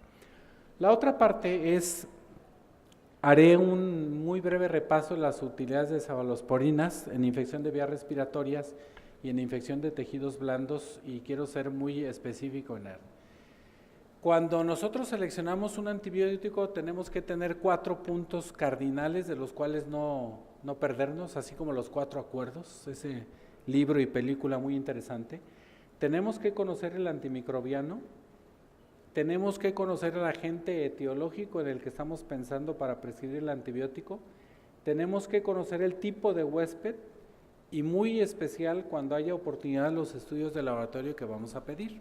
S2: La otra parte es, haré un muy breve repaso de las utilidades de cefalosporinas en infección de vías respiratorias y en infección de tejidos blandos, y quiero ser muy específico en él. Cuando nosotros seleccionamos un antibiótico tenemos que tener 4 puntos cardinales de los cuales no perdernos, así como los 4 acuerdos, ese libro y película muy interesante. Tenemos que conocer el antimicrobiano, tenemos que conocer el agente etiológico en el que estamos pensando para prescribir el antibiótico, tenemos que conocer el tipo de huésped, y muy especial cuando haya oportunidad los estudios de laboratorio que vamos a pedir.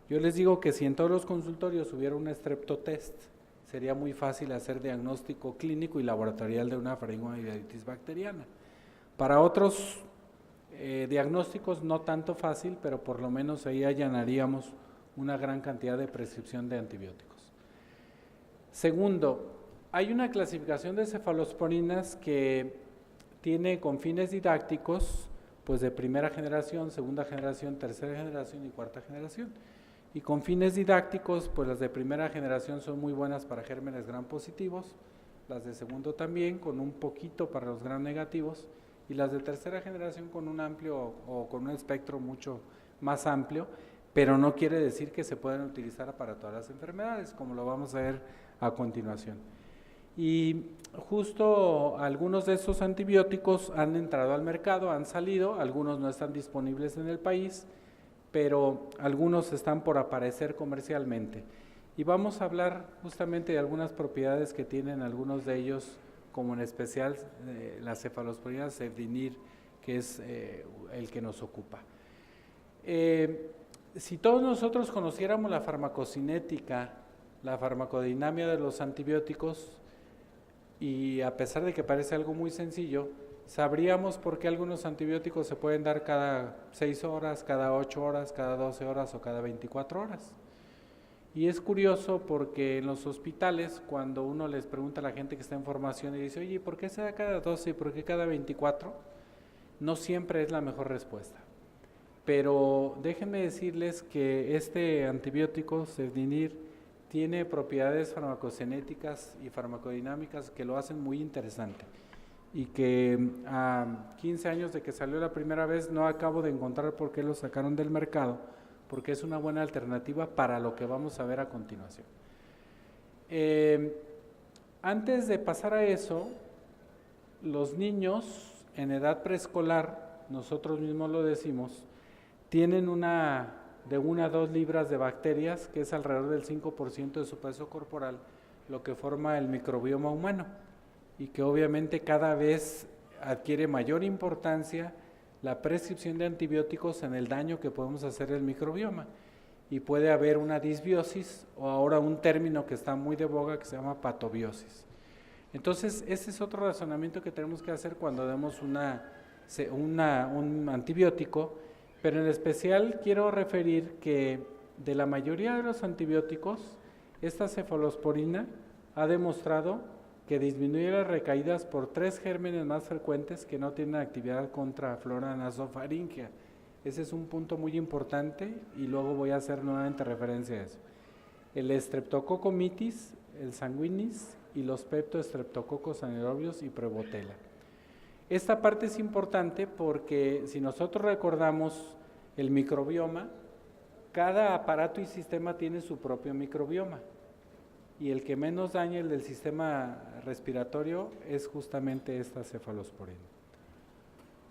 S2: Yo les digo que si en todos los consultorios hubiera un streptotest, sería muy fácil hacer diagnóstico clínico y laboratorial de una faringoamigdalitis bacteriana. Para otros diagnósticos no tanto fácil, pero por lo menos ahí allanaríamos una gran cantidad de prescripción de antibióticos. Segundo, hay una clasificación de cefalosporinas que tiene con fines didácticos, pues de primera generación, segunda generación, tercera generación y cuarta generación. Y con fines didácticos, pues las de primera generación son muy buenas para gérmenes gram positivos, las de segundo también, con un poquito para los gram negativos, y las de tercera generación con un amplio o con un espectro mucho más amplio, pero no quiere decir que se puedan utilizar para todas las enfermedades, como lo vamos a ver a continuación. Y justo algunos de estos antibióticos han entrado al mercado, han salido, algunos no están disponibles en el país, pero algunos están por aparecer comercialmente. Y vamos a hablar justamente de algunas propiedades que tienen algunos de ellos, como en especial la cefalosporina cefdinir, que es el que nos ocupa. Si todos nosotros conociéramos la farmacocinética, la farmacodinámica de los antibióticos, y a pesar de que parece algo muy sencillo, sabríamos por qué algunos antibióticos se pueden dar cada 6 horas, cada 8 horas, cada 12 horas o cada 24 horas. Y es curioso porque en los hospitales, cuando uno les pregunta a la gente que está en formación y dice, oye, ¿por qué se da cada 12 y por qué cada 24? No siempre es la mejor respuesta. Pero déjenme decirles que este antibiótico, cefdinir, tiene propiedades farmacocinéticas y farmacodinámicas que lo hacen muy interesante. Y que a 15 años de que salió la primera vez no acabo de encontrar por qué lo sacaron del mercado, porque es una buena alternativa para lo que vamos a ver a continuación. Antes de pasar a eso, los niños en edad preescolar, nosotros mismos lo decimos, tienen de 1 a 2 libras de bacterias, que es alrededor del 5% de su peso corporal, lo que forma el microbioma humano, y que obviamente cada vez adquiere mayor importancia la prescripción de antibióticos en el daño que podemos hacer al microbioma. Y puede haber una disbiosis, o ahora un término que está muy de boga que se llama patobiosis. Entonces, ese es otro razonamiento que tenemos que hacer cuando demos un antibiótico, pero en especial quiero referir que de la mayoría de los antibióticos, esta cefalosporina ha demostrado que disminuye las recaídas por 3 gérmenes más frecuentes que no tienen actividad contra flora nasofaríngea. Ese es un punto muy importante y luego voy a hacer nuevamente referencia a eso. El Streptococcus mitis, el sanguinis y los Peptostreptococcus anaerobios y Prevotella. Esta parte es importante porque si nosotros recordamos el microbioma, cada aparato y sistema tiene su propio microbioma. Y el que menos daña el del sistema respiratorio es justamente esta cefalosporina.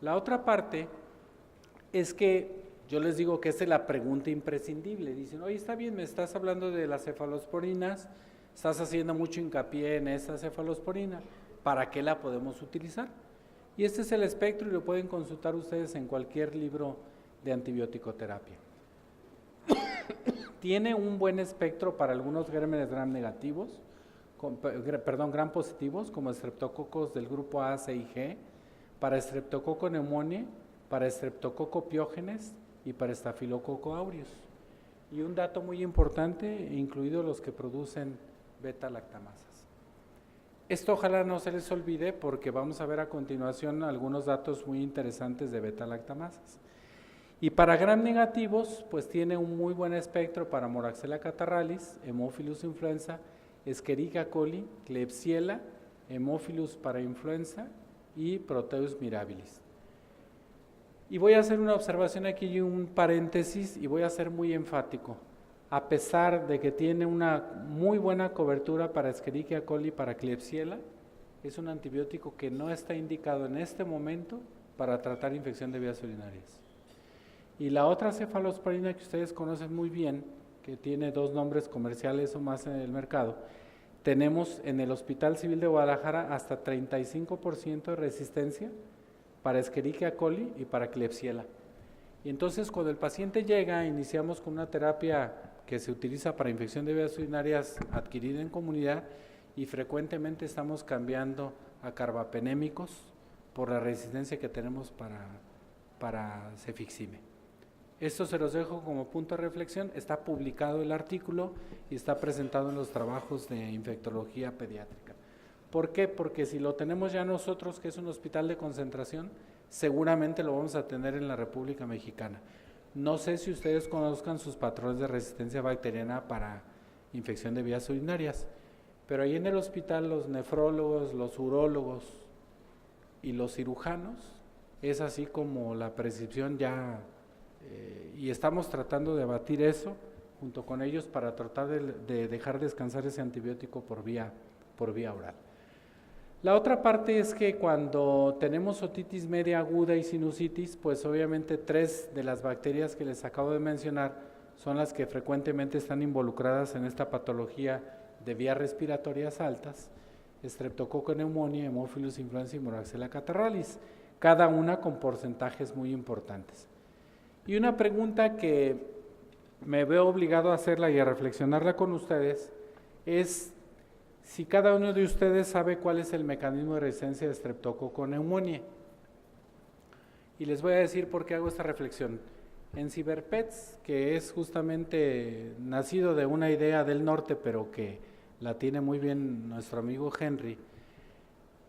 S2: La otra parte es que yo les digo que esta es la pregunta imprescindible. Dicen, oye, está bien, me estás hablando de las cefalosporinas, estás haciendo mucho hincapié en esta cefalosporina, ¿para qué la podemos utilizar? Y este es el espectro y lo pueden consultar ustedes en cualquier libro de antibiótico-terapia. Tiene un buen espectro para algunos gérmenes gram negativos, gram positivos, como estreptococos del grupo A, C y G, para Streptococcus pneumoniae, para Streptococcus pyogenes y para Staphylococcus aureus. Y un dato muy importante, incluidos los que producen beta-lactamasas. Esto ojalá no se les olvide porque vamos a ver a continuación algunos datos muy interesantes de beta-lactamasas. Y para gram negativos, pues tiene un muy buen espectro para Moraxella catarrhalis, Haemophilus influenza, Escherichia coli, Klebsiella, Haemophilus parainfluenza y Proteus mirabilis. Y voy a hacer una observación aquí y un paréntesis y voy a ser muy enfático. A pesar de que tiene una muy buena cobertura para Escherichia coli y para Klebsiella, es un antibiótico que no está indicado en este momento para tratar infección de vías urinarias. Y la otra cefalosporina que ustedes conocen muy bien, que tiene 2 nombres comerciales o más en el mercado, tenemos en el Hospital Civil de Guadalajara hasta 35% de resistencia para Escherichia coli y para Klebsiella. Y entonces cuando el paciente llega, iniciamos con una terapia que se utiliza para infección de vías urinarias adquirida en comunidad y frecuentemente estamos cambiando a carbapenémicos por la resistencia que tenemos para cefixime. Esto se los dejo como punto de reflexión, está publicado el artículo y está presentado en los trabajos de infectología pediátrica. ¿Por qué? Porque si lo tenemos ya nosotros, que es un hospital de concentración, seguramente lo vamos a tener en la República Mexicana. No sé si ustedes conozcan sus patrones de resistencia bacteriana para infección de vías urinarias, pero ahí en el hospital los nefrólogos, los urólogos y los cirujanos, es así como la prescripción ya... y estamos tratando de abatir eso junto con ellos para tratar de dejar descansar ese antibiótico por vía oral. La otra parte es que cuando tenemos otitis media aguda y sinusitis, pues obviamente 3 de las bacterias que les acabo de mencionar son las que frecuentemente están involucradas en esta patología de vías respiratorias altas: Streptococcus pneumoniae, Haemophilus influenzae y Moraxella catarrhalis, cada una con porcentajes muy importantes. Y una pregunta que me veo obligado a hacerla y a reflexionarla con ustedes es si cada uno de ustedes sabe cuál es el mecanismo de resistencia de Streptococcus pneumoniae. Y les voy a decir por qué hago esta reflexión. En CyberPets, que es justamente nacido de una idea del norte, pero que la tiene muy bien nuestro amigo Henry,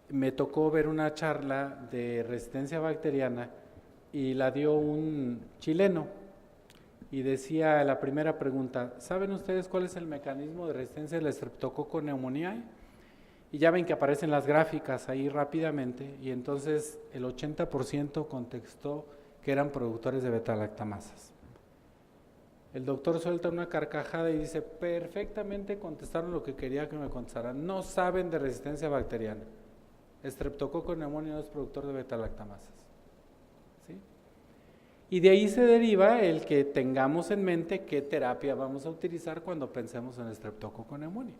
S2: me tocó ver una charla de resistencia bacteriana y la dio un chileno. Y decía la primera pregunta: ¿saben ustedes cuál es el mecanismo de resistencia del Streptococcus pneumoniae? Y ya ven que aparecen las gráficas ahí rápidamente, y entonces el 80% contestó que eran productores de beta-lactamasas. El doctor suelta una carcajada y dice: perfectamente contestaron lo que quería que me contestaran, no saben de resistencia bacteriana. Streptococcus pneumoniae no es productor de beta-lactamasas. ¿Sí? Y de ahí se deriva el que tengamos en mente qué terapia vamos a utilizar cuando pensemos en Streptococcus pneumoniae.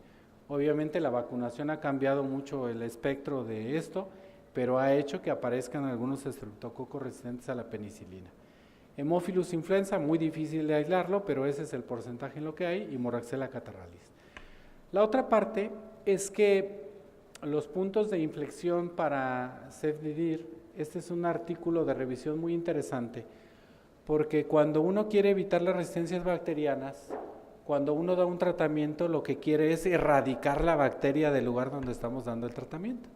S2: Obviamente la vacunación ha cambiado mucho el espectro de esto, pero ha hecho que aparezcan algunos estreptococos resistentes a la penicilina. Haemophilus influenza, muy difícil de aislarlo, pero ese es el porcentaje en lo que hay, y Moraxella catarrhalis. La otra parte es que los puntos de inflexión para cefdivir, este es un artículo de revisión muy interesante, porque cuando uno quiere evitar las resistencias bacterianas, cuando uno da un tratamiento, lo que quiere es erradicar la bacteria del lugar donde estamos dando el tratamiento.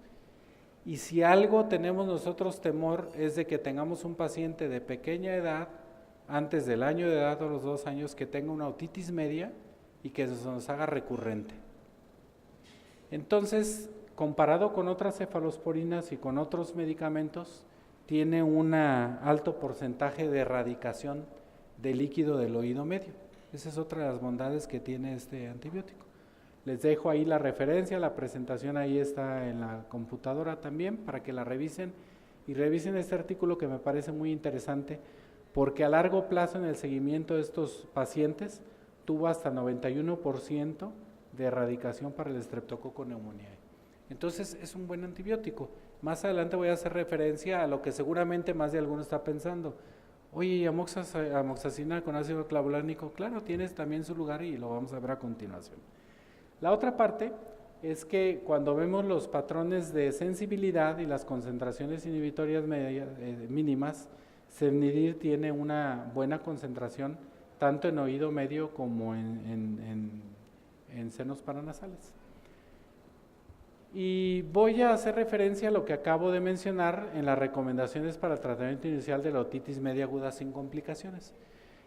S2: Y si algo tenemos nosotros temor es de que tengamos un paciente de pequeña edad, antes del año de edad o los 2 años, que tenga una otitis media y que se nos haga recurrente. Entonces, comparado con otras cefalosporinas y con otros medicamentos, tiene un alto porcentaje de erradicación de líquido del oído medio. Esa es otra de las bondades que tiene este antibiótico. Les dejo ahí la referencia, la presentación ahí está en la computadora también para que la revisen, y revisen este artículo que me parece muy interesante, porque a largo plazo en el seguimiento de estos pacientes tuvo hasta 91% de erradicación para el Streptococcus pneumoniae. Entonces es un buen antibiótico. Más adelante voy a hacer referencia a lo que seguramente más de alguno está pensando. Oye, amoxicilina con ácido clavulánico, claro, tienes también su lugar y lo vamos a ver a continuación. La otra parte es que cuando vemos los patrones de sensibilidad y las concentraciones inhibitorias mínimas, cefdivir tiene una buena concentración tanto en oído medio como en senos paranasales. Y voy a hacer referencia a lo que acabo de mencionar en las recomendaciones para el tratamiento inicial de la otitis media aguda sin complicaciones.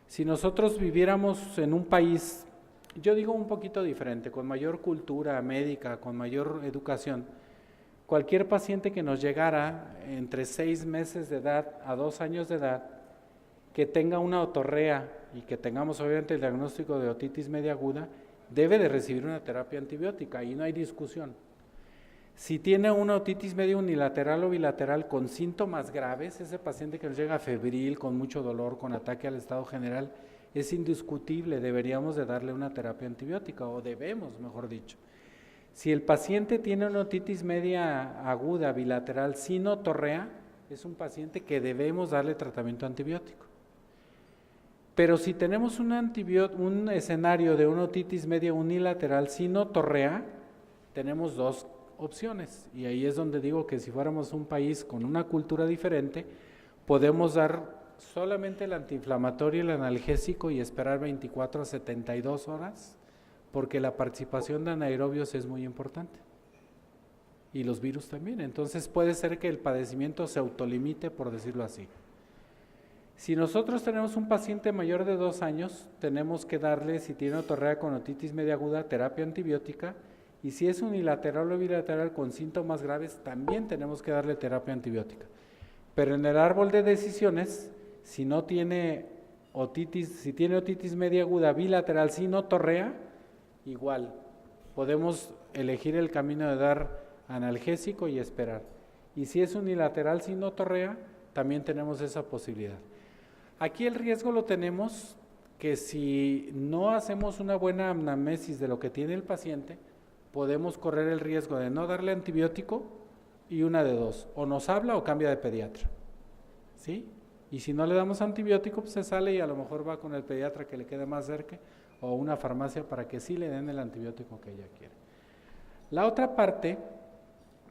S2: Si nosotros viviéramos en un país, yo digo un poquito diferente, con mayor cultura médica, con mayor educación, cualquier paciente que nos llegara entre 6 meses de edad a 2 años de edad, que tenga una otorrea y que tengamos obviamente el diagnóstico de otitis media aguda, debe de recibir una terapia antibiótica, y no hay discusión. Si tiene una otitis media unilateral o bilateral con síntomas graves, ese paciente que nos llega febril, con mucho dolor, con ataque al estado general, es indiscutible, deberíamos de darle una terapia antibiótica, o debemos, mejor dicho. Si el paciente tiene una otitis media aguda bilateral sin otorrea, es un paciente que debemos darle tratamiento antibiótico. Pero si tenemos un escenario de una otitis media unilateral sin otorrea, tenemos 2 opciones, y ahí es donde digo que si fuéramos un país con una cultura diferente, podemos dar solamente el antiinflamatorio y el analgésico y esperar 24 a 72 horas, porque la participación de anaerobios es muy importante, y los virus también. Entonces puede ser que el padecimiento se autolimite, por decirlo así. Si nosotros tenemos un paciente mayor de 2 años, tenemos que darle, si tiene otorrea con otitis media aguda, terapia antibiótica, y si es unilateral o bilateral con síntomas graves, también tenemos que darle terapia antibiótica. Pero en el árbol de decisiones, si no tiene otitis, si tiene otitis media aguda bilateral sin otorrea, igual podemos elegir el camino de dar analgésico y esperar. Y si es unilateral sin otorrea, también tenemos esa posibilidad. Aquí el riesgo lo tenemos que si no hacemos una buena anamnesis de lo que tiene el paciente, podemos correr el riesgo de no darle antibiótico y una de dos, o nos habla o cambia de pediatra, ¿sí? Y si no le damos antibiótico, pues se sale y a lo mejor va con el pediatra que le quede más cerca o una farmacia para que sí le den el antibiótico que ella quiere. La otra parte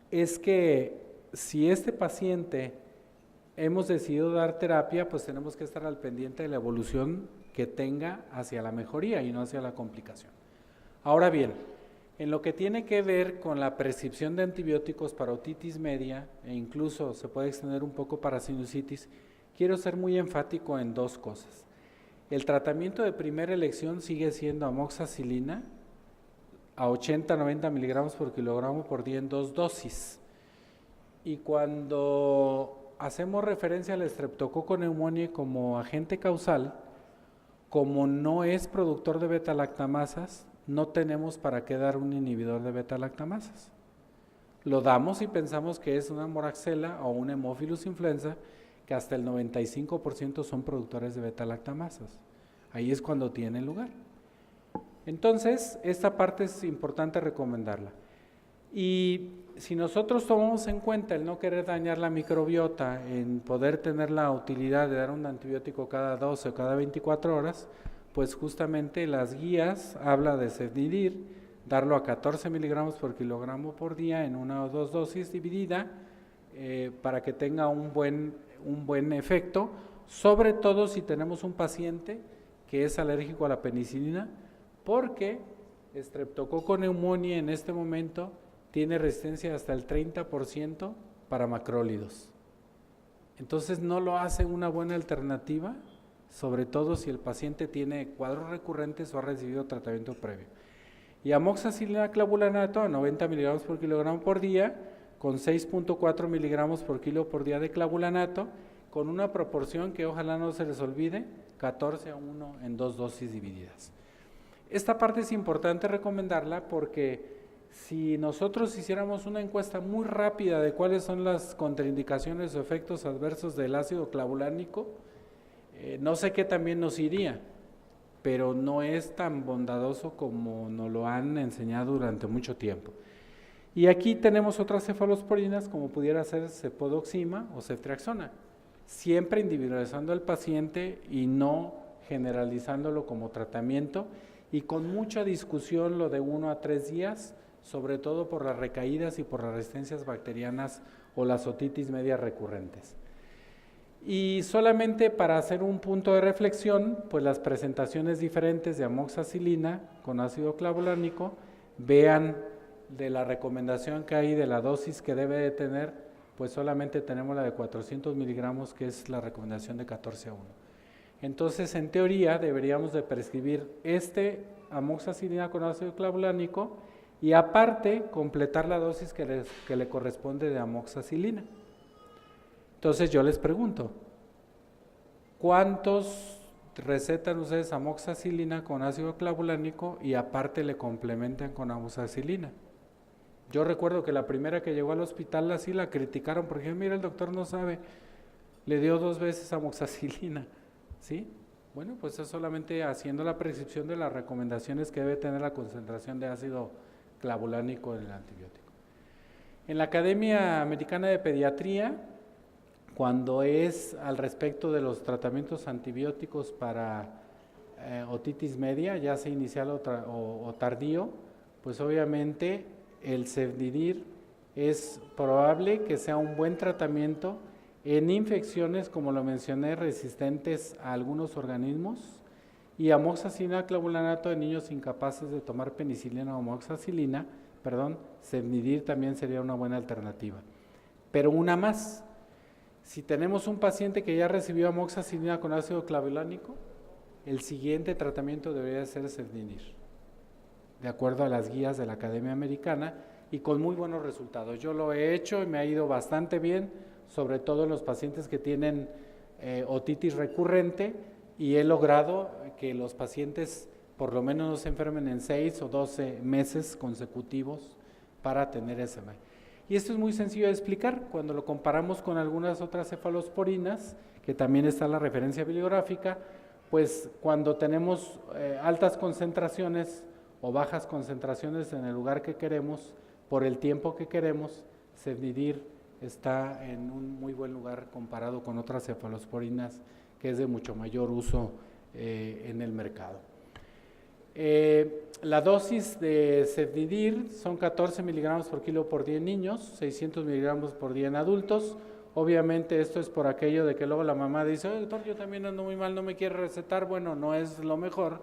S2: es que si este paciente hemos decidido dar terapia, pues tenemos que estar al pendiente de la evolución que tenga hacia la mejoría y no hacia la complicación. Ahora bien, en lo que tiene que ver con la prescripción de antibióticos para otitis media e incluso se puede extender un poco para sinusitis, quiero ser muy enfático en dos cosas. El tratamiento de primera elección sigue siendo amoxicilina a 80-90 miligramos por kilogramo por día en 2 dosis. Y cuando hacemos referencia al Streptococcus pneumoniae como agente causal, como no es productor de beta-lactamasas, no tenemos para qué dar un inhibidor de beta-lactamasas. Lo damos y pensamos que es una moraxella o un Haemophilus influenza, que hasta el 95% son productores de beta-lactamasas. Ahí es cuando tiene lugar. Entonces, esta parte es importante recomendarla. Y si nosotros tomamos en cuenta el no querer dañar la microbiota, en poder tener la utilidad de dar un antibiótico cada 12 o cada 24 horas, pues justamente las guías habla de cefnidir, darlo a 14 miligramos por kilogramo por día en una o dos dosis dividida para que tenga un buen efecto, sobre todo si tenemos un paciente que es alérgico a la penicilina, porque Streptococcus pneumoniae en este momento tiene resistencia hasta el 30% para macrólidos. Entonces no lo hace una buena alternativa, sobre todo si el paciente tiene cuadros recurrentes o ha recibido tratamiento previo. Y amoxicilina clavulanato a 90 miligramos por kilogramo por día, con 6.4 miligramos por kilo por día de clavulanato, con una proporción que ojalá no se les olvide, 14:1 en 2 dosis divididas. Esta parte es importante recomendarla porque si nosotros hiciéramos una encuesta muy rápida de cuáles son las contraindicaciones o efectos adversos del ácido clavulánico, no sé qué también nos iría, pero no es tan bondadoso como nos lo han enseñado durante mucho tiempo. Y aquí tenemos otras cefalosporinas como pudiera ser cepodoxima o ceftriaxona, siempre individualizando al paciente y no generalizándolo como tratamiento y con mucha discusión lo de 1 a 3 días, sobre todo por las recaídas y por las resistencias bacterianas o las otitis medias recurrentes. Y solamente para hacer un punto de reflexión, pues las presentaciones diferentes de amoxicilina con ácido clavulánico, vean de la recomendación que hay de la dosis que debe de tener, pues solamente tenemos la de 400 miligramos, que es la recomendación de 14:1. Entonces, en teoría, deberíamos de prescribir amoxicilina con ácido clavulánico y aparte completar la dosis que le corresponde de amoxicilina. Entonces yo les pregunto, ¿cuántos recetan ustedes amoxicilina con ácido clavulánico y aparte le complementan con amoxicilina? Yo recuerdo que la primera que llegó al hospital así la criticaron porque mira, el doctor no sabe, le dio 2 veces amoxicilina, ¿sí? Bueno, pues es solamente haciendo la prescripción de las recomendaciones que debe tener la concentración de ácido clavulánico en el antibiótico. En la Academia Americana de Pediatría, cuando es al respecto de los tratamientos antibióticos para otitis media, ya sea inicial o tardío, pues obviamente el cefnidir es probable que sea un buen tratamiento en infecciones, como lo mencioné, resistentes a algunos organismos, y amoxicilina clavulanato en niños incapaces de tomar penicilina o amoxicilina, cefnidir también sería una buena alternativa. Pero una más, si tenemos un paciente que ya recibió amoxicilina con ácido clavulánico, el siguiente tratamiento debería ser cefnidir, de acuerdo a las guías de la Academia Americana y con muy buenos resultados. Yo lo he hecho y me ha ido bastante bien, sobre todo en los pacientes que tienen otitis recurrente, y he logrado que los pacientes por lo menos no se enfermen en 6 o 12 meses consecutivos para tener SMA. Y esto es muy sencillo de explicar cuando lo comparamos con algunas otras cefalosporinas, que también está la referencia bibliográfica, pues cuando tenemos altas concentraciones o bajas concentraciones en el lugar que queremos, por el tiempo que queremos, Cefnidir está en un muy buen lugar comparado con otras cefalosporinas que es de mucho mayor uso en el mercado. La dosis de Cefnidir son 14 miligramos por kilo por día en niños, 600 miligramos por día en adultos. Obviamente esto es por aquello de que luego la mamá dice, doctor, yo también ando muy mal, no me quiere recetar. Bueno, no es lo mejor,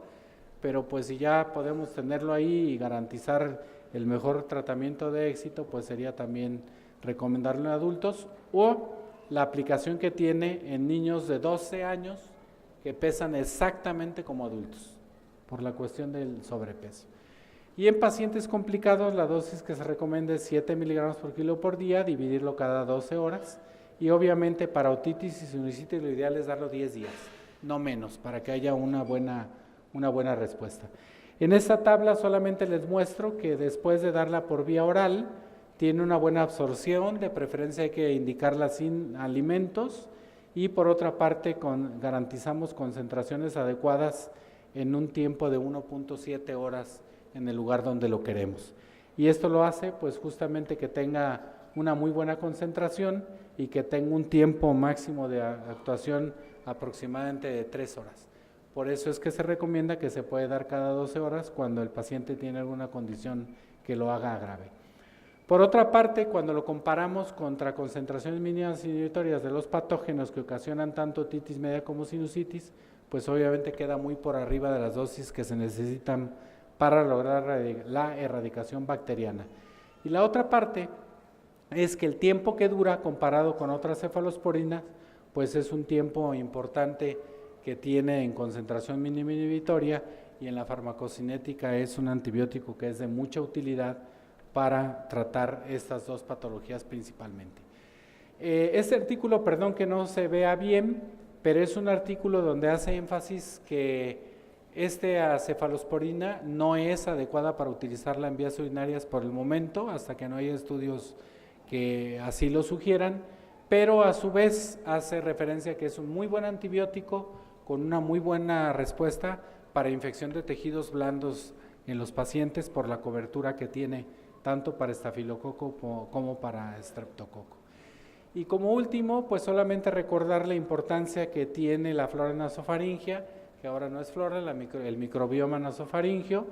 S2: pero pues si ya podemos tenerlo ahí y garantizar el mejor tratamiento de éxito, pues sería también recomendarlo en adultos, o la aplicación que tiene en niños de 12 años que pesan exactamente como adultos, por la cuestión del sobrepeso. Y en pacientes complicados la dosis que se recomienda es 7 miligramos por kilo por día, dividirlo cada 12 horas, y obviamente para otitis y sinusitis lo ideal es darlo 10 días, no menos, para que haya una buena respuesta. En esta tabla solamente les muestro que después de darla por vía oral, tiene una buena absorción, de preferencia hay que indicarla sin alimentos, y por otra parte garantizamos concentraciones adecuadas en un tiempo de 1.7 horas en el lugar donde lo queremos. Y esto lo hace pues justamente que tenga una muy buena concentración y que tenga un tiempo máximo de actuación aproximadamente de 3 horas. Por eso es que se recomienda que se puede dar cada 12 horas cuando el paciente tiene alguna condición que lo haga grave. Por otra parte, cuando lo comparamos contra concentraciones mínimas inhibitorias de los patógenos que ocasionan tanto otitis media como sinusitis, pues obviamente queda muy por arriba de las dosis que se necesitan para lograr la erradicación bacteriana. Y la otra parte es que el tiempo que dura comparado con otras cefalosporinas, pues es un tiempo importante que tiene en concentración mínima inhibitoria, y en la farmacocinética es un antibiótico que es de mucha utilidad para tratar estas dos patologías principalmente. Este artículo, perdón que no se vea bien, pero es un artículo donde hace énfasis que esta cefalosporina no es adecuada para utilizarla en vías urinarias por el momento, hasta que no haya estudios que así lo sugieran, pero a su vez hace referencia a que es un muy buen antibiótico con una muy buena respuesta para infección de tejidos blandos en los pacientes por la cobertura que tiene tanto para estafilococo como para estreptococo. Y como último, pues solamente recordar la importancia que tiene la flora nasofaringea, que ahora no es flora, el microbioma nasofaringeo.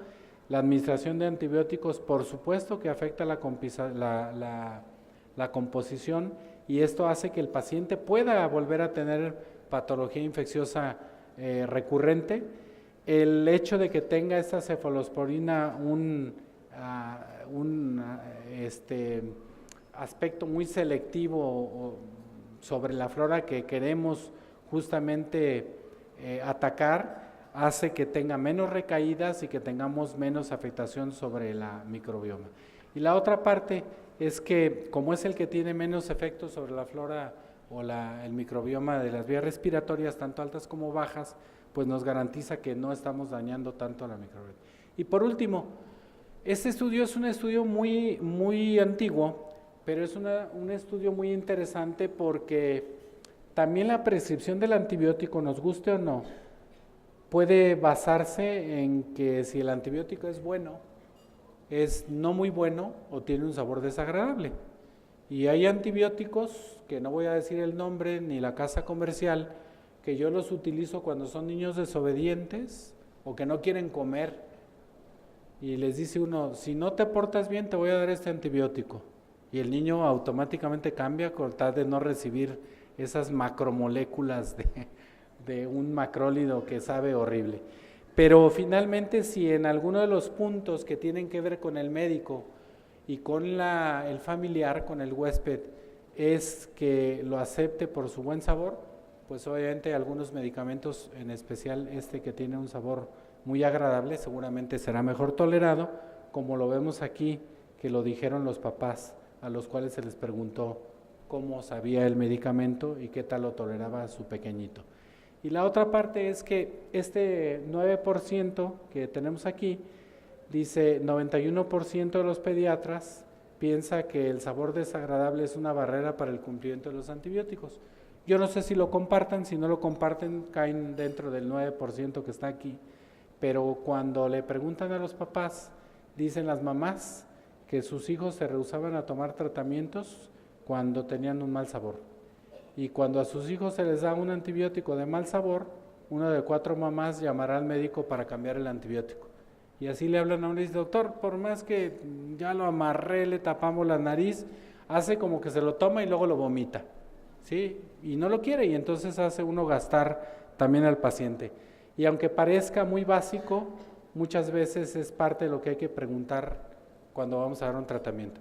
S2: La administración de antibióticos, por supuesto que afecta la composición, y esto hace que el paciente pueda volver a tener patología infecciosa recurrente. El hecho de que tenga esta cefalosporina un aspecto muy selectivo sobre la flora que queremos justamente atacar, hace que tenga menos recaídas y que tengamos menos afectación sobre la microbioma. Y la otra parte es que, como es el que tiene menos efectos sobre la flora o el microbioma de las vías respiratorias, tanto altas como bajas, pues nos garantiza que no estamos dañando tanto a la microbioma. Y por último, este estudio es un estudio muy antiguo, pero es un estudio muy interesante porque también la prescripción del antibiótico, nos guste o no, puede basarse en que si el antibiótico es bueno, es no muy bueno o tiene un sabor desagradable. Y hay antibióticos, que no voy a decir el nombre ni la casa comercial, que yo los utilizo cuando son niños desobedientes o que no quieren comer. Y les dice uno, si no te portas bien te voy a dar este antibiótico. Y el niño automáticamente cambia con tal de no recibir esas macromoléculas de un macrólido que sabe horrible. Pero finalmente, si en alguno de los puntos que tienen que ver con el médico y con el familiar, con el huésped, es que lo acepte por su buen sabor, pues obviamente algunos medicamentos, en especial este que tiene un sabor muy agradable, seguramente será mejor tolerado, como lo vemos aquí, que lo dijeron los papás, a los cuales se les preguntó cómo sabía el medicamento y qué tal lo toleraba su pequeñito. Y la otra parte es que este 9% que tenemos aquí, dice 91% de los pediatras piensa que el sabor desagradable es una barrera para el cumplimiento de los antibióticos. Yo no sé si lo compartan, si no lo comparten caen dentro del 9% que está aquí, pero cuando le preguntan a los papás, dicen las mamás que sus hijos se rehusaban a tomar tratamientos cuando tenían un mal sabor. Y cuando a sus hijos se les da un antibiótico de mal sabor, una de 4 mamás llamará al médico para cambiar el antibiótico. Y así le hablan a uno y dice, doctor, por más que ya lo amarré, le tapamos la nariz, hace como que se lo toma y luego lo vomita, ¿sí? Y no lo quiere, y entonces hace uno gastar también al paciente. Y aunque parezca muy básico, muchas veces es parte de lo que hay que preguntar cuando vamos a dar un tratamiento.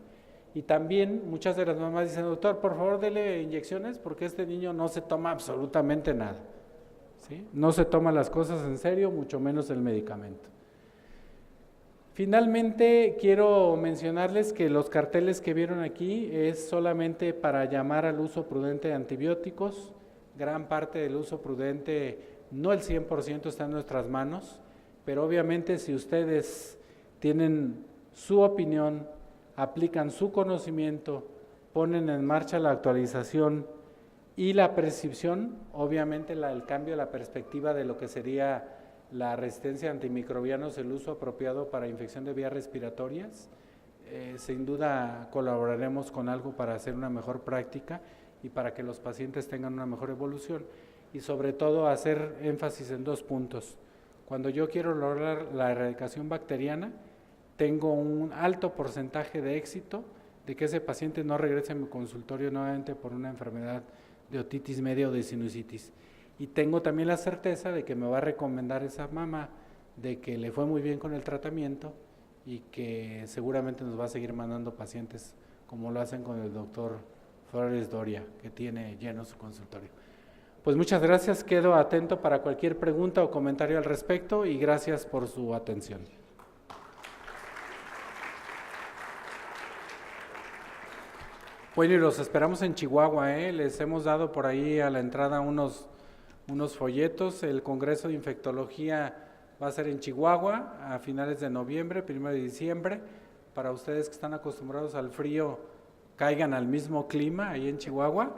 S2: Y también muchas de las mamás dicen, doctor, por favor dele inyecciones porque este niño no se toma absolutamente nada, ¿sí? No se toma las cosas en serio, mucho menos el medicamento. Finalmente, quiero mencionarles que los carteles que vieron aquí es solamente para llamar al uso prudente de antibióticos. Gran parte del uso prudente, no el 100% está en nuestras manos, pero obviamente si ustedes tienen su opinión, aplican su conocimiento, ponen en marcha la actualización y la prescripción, obviamente el cambio de la perspectiva de lo que sería la resistencia a antimicrobianos, el uso apropiado para infección de vías respiratorias, sin duda colaboraremos con algo para hacer una mejor práctica y para que los pacientes tengan una mejor evolución y sobre todo hacer énfasis en 2 puntos. Cuando yo quiero lograr la erradicación bacteriana, tengo un alto porcentaje de éxito de que ese paciente no regrese a mi consultorio nuevamente por una enfermedad de otitis media o de sinusitis. Y tengo también la certeza de que me va a recomendar esa mamá de que le fue muy bien con el tratamiento y que seguramente nos va a seguir mandando pacientes como lo hacen con el doctor Flores Doria, que tiene lleno su consultorio. Pues muchas gracias, quedo atento para cualquier pregunta o comentario al respecto y gracias por su atención. Bueno, y los esperamos en Chihuahua, les hemos dado por ahí a la entrada unos folletos. El Congreso de Infectología va a ser en Chihuahua a finales de noviembre, 1 de diciembre. Para ustedes que están acostumbrados al frío, caigan al mismo clima ahí en Chihuahua.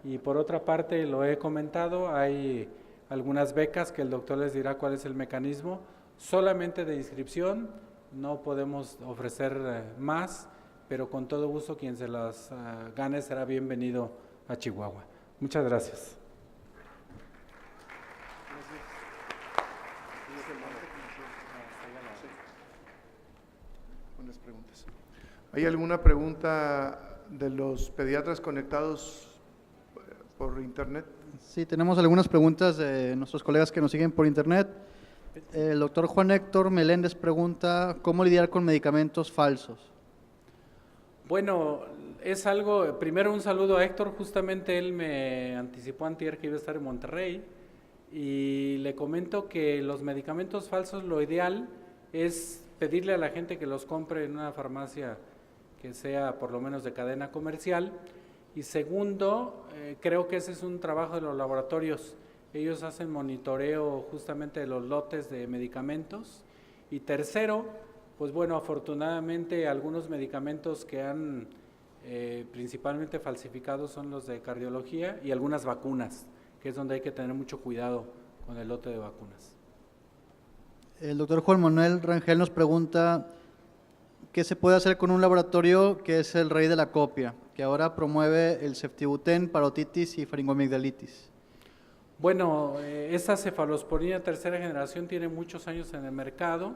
S2: Y por otra parte, lo he comentado, hay algunas becas que el doctor les dirá cuál es el mecanismo, solamente de inscripción, no podemos ofrecer más, pero con todo gusto quien se las gane será bienvenido a Chihuahua. Muchas gracias.
S1: Buenas preguntas. ¿Hay alguna pregunta de los pediatras conectados por internet?
S3: Sí, tenemos algunas preguntas de nuestros colegas que nos siguen por internet. El doctor Juan Héctor Meléndez pregunta, ¿cómo lidiar con medicamentos falsos?
S2: Bueno, es algo, primero un saludo a Héctor, justamente él me anticipó antier que iba a estar en Monterrey y le comento que los medicamentos falsos lo ideal es pedirle a la gente que los compre en una farmacia que sea por lo menos de cadena comercial y segundo, creo que ese es un trabajo de los laboratorios, ellos hacen monitoreo justamente de los lotes de medicamentos y tercero, pues bueno, afortunadamente algunos medicamentos que han principalmente falsificados son los de cardiología y algunas vacunas, que es donde hay que tener mucho cuidado con el lote de vacunas.
S3: El doctor Juan Manuel Rangel nos pregunta, ¿qué se puede hacer con un laboratorio que es el rey de la copia, que ahora promueve el ceftibuten para otitis y faringomigdalitis?
S2: Bueno, esa cefalosporina tercera generación tiene muchos años en el mercado.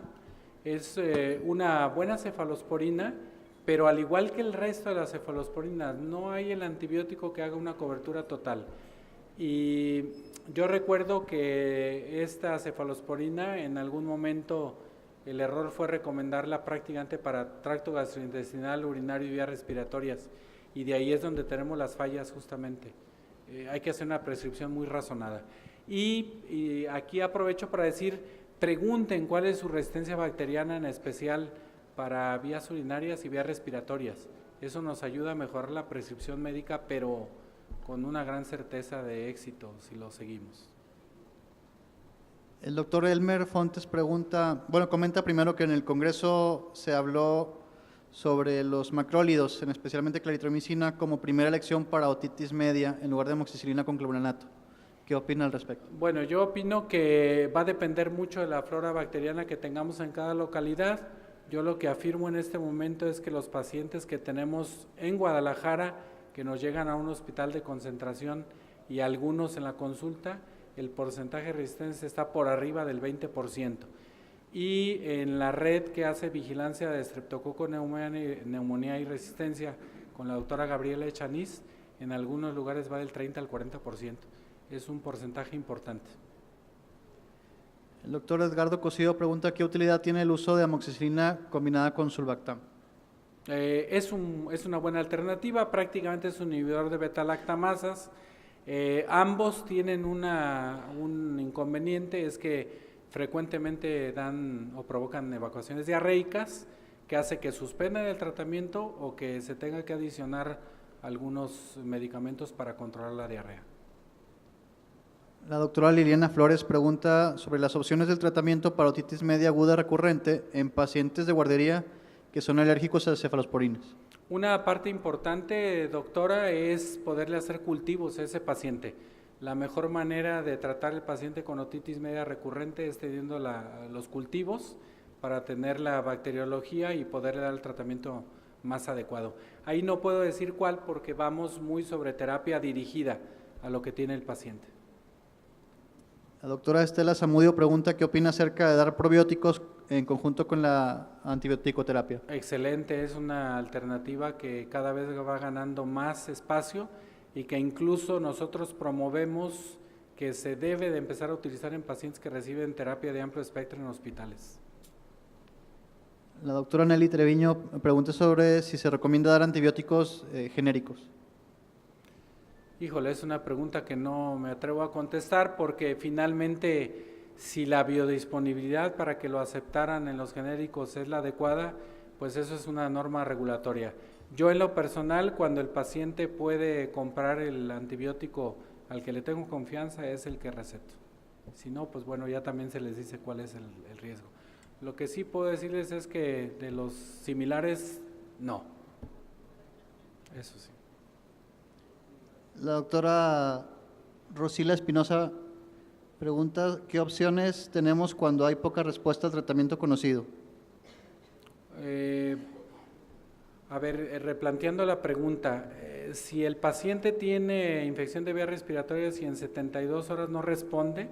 S2: Es una buena cefalosporina, pero al igual que el resto de las cefalosporinas, no hay el antibiótico que haga una cobertura total. Y yo recuerdo que esta cefalosporina en algún momento el error fue recomendarla prácticamente para tracto gastrointestinal, urinario y vías respiratorias, y de ahí es donde tenemos las fallas justamente. Hay que hacer una prescripción muy razonada. Y aquí aprovecho para decir, pregunten cuál es su resistencia bacteriana, en especial para vías urinarias y vías respiratorias. Eso nos ayuda a mejorar la prescripción médica, pero con una gran certeza de éxito si lo seguimos.
S3: El doctor Elmer Fontes pregunta, bueno, comenta primero que en el Congreso se habló sobre los macrólidos, en especialmente claritromicina, como primera elección para otitis media en lugar de amoxicilina con cloranato. ¿Qué opina al respecto?
S2: Bueno, yo opino que va a depender mucho de la flora bacteriana que tengamos en cada localidad. Yo lo que afirmo en este momento es que los pacientes que tenemos en Guadalajara, que nos llegan a un hospital de concentración y algunos en la consulta, el porcentaje de resistencia está por arriba del 20%. Y en la red que hace vigilancia de estreptococo, neumonía y resistencia con la doctora Gabriela Echaniz, en algunos lugares va del 30 al 40%. Es un porcentaje importante.
S3: El doctor Edgardo Cosido pregunta qué utilidad tiene el uso de amoxicilina combinada con sulbactam.
S2: Es una buena alternativa, prácticamente es un inhibidor de beta-lactamasas. Ambos tienen un inconveniente, es que frecuentemente dan o provocan evacuaciones diarreicas, que hace que suspendan el tratamiento o que se tenga que adicionar algunos medicamentos para controlar la diarrea.
S3: La doctora Liliana Flores pregunta sobre las opciones del tratamiento para otitis media aguda recurrente en pacientes de guardería que son alérgicos a cefalosporinas.
S2: Una parte importante, doctora, es poderle hacer cultivos a ese paciente. La mejor manera de tratar al paciente con otitis media recurrente es teniendo los cultivos para tener la bacteriología y poderle dar el tratamiento más adecuado. Ahí no puedo decir cuál porque vamos muy sobre terapia dirigida a lo que tiene el paciente.
S3: La doctora Estela Zamudio pregunta qué opina acerca de dar probióticos en conjunto con la antibioticoterapia.
S2: Excelente, es una alternativa que cada vez va ganando más espacio y que incluso nosotros promovemos que se debe de empezar a utilizar en pacientes que reciben terapia de amplio espectro en hospitales.
S3: La doctora Nelly Treviño pregunta sobre si se recomienda dar antibióticos genéricos.
S2: Híjole, es una pregunta que no me atrevo a contestar porque finalmente si la biodisponibilidad para que lo aceptaran en los genéricos es la adecuada, pues eso es una norma regulatoria. Yo en lo personal, cuando el paciente puede comprar el antibiótico al que le tengo confianza, es el que receto. Si no, pues bueno, ya también se les dice cuál es el riesgo. Lo que sí puedo decirles es que de los similares, no. Eso sí.
S3: La doctora Rosila Espinosa pregunta qué opciones tenemos cuando hay poca respuesta al tratamiento conocido.
S2: Replanteando la pregunta, si el paciente tiene infección de vías respiratorias y en 72 horas no responde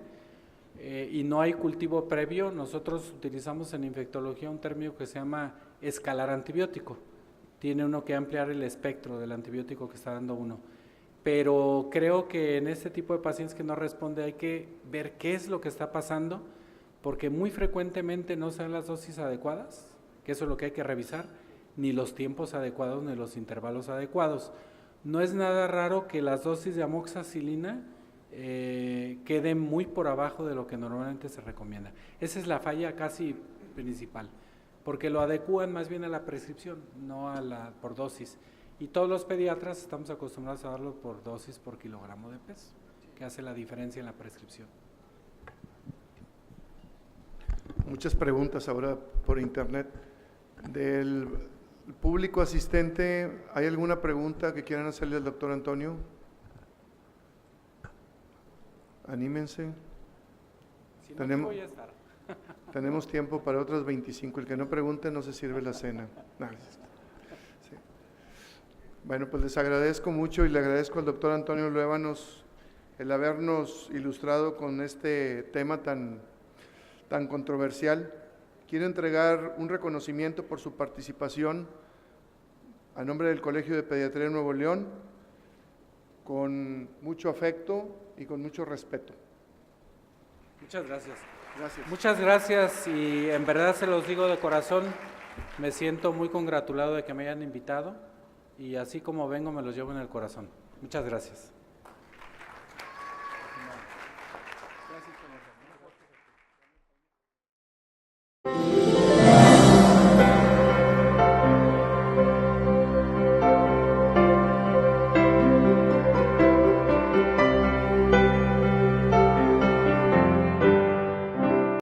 S2: y no hay cultivo previo, nosotros utilizamos en infectología un término que se llama escalar antibiótico. Tiene uno que ampliar el espectro del antibiótico que está dando uno. Pero creo que en este tipo de pacientes que no responde hay que ver qué es lo que está pasando, porque muy frecuentemente no se dan las dosis adecuadas, que eso es lo que hay que revisar, ni los tiempos adecuados ni los intervalos adecuados. No es nada raro que las dosis de amoxicilina queden muy por abajo de lo que normalmente se recomienda. Esa es la falla casi principal, porque lo adecúan más bien a la prescripción, no por dosis. Y todos los pediatras estamos acostumbrados a darlo por dosis por kilogramo de peso, que hace la diferencia en la prescripción.
S1: Muchas preguntas ahora por internet. Del público asistente, ¿hay alguna pregunta que quieran hacerle al doctor Antonio? Anímense.
S2: Si no, voy a estar.
S1: Tenemos tiempo para otras 25. El que no pregunte no se sirve la cena. Sí. Bueno, pues les agradezco mucho y le agradezco al doctor Antonio Luébanos el habernos ilustrado con este tema tan controversial. Quiero entregar un reconocimiento por su participación a nombre del Colegio de Pediatría de Nuevo León, con mucho afecto y con mucho respeto.
S2: Muchas gracias.
S1: Gracias.
S2: Muchas gracias y en verdad se los digo de corazón, me siento muy congratulado de que me hayan invitado y así como vengo me los llevo en el corazón. Muchas gracias. Gracias.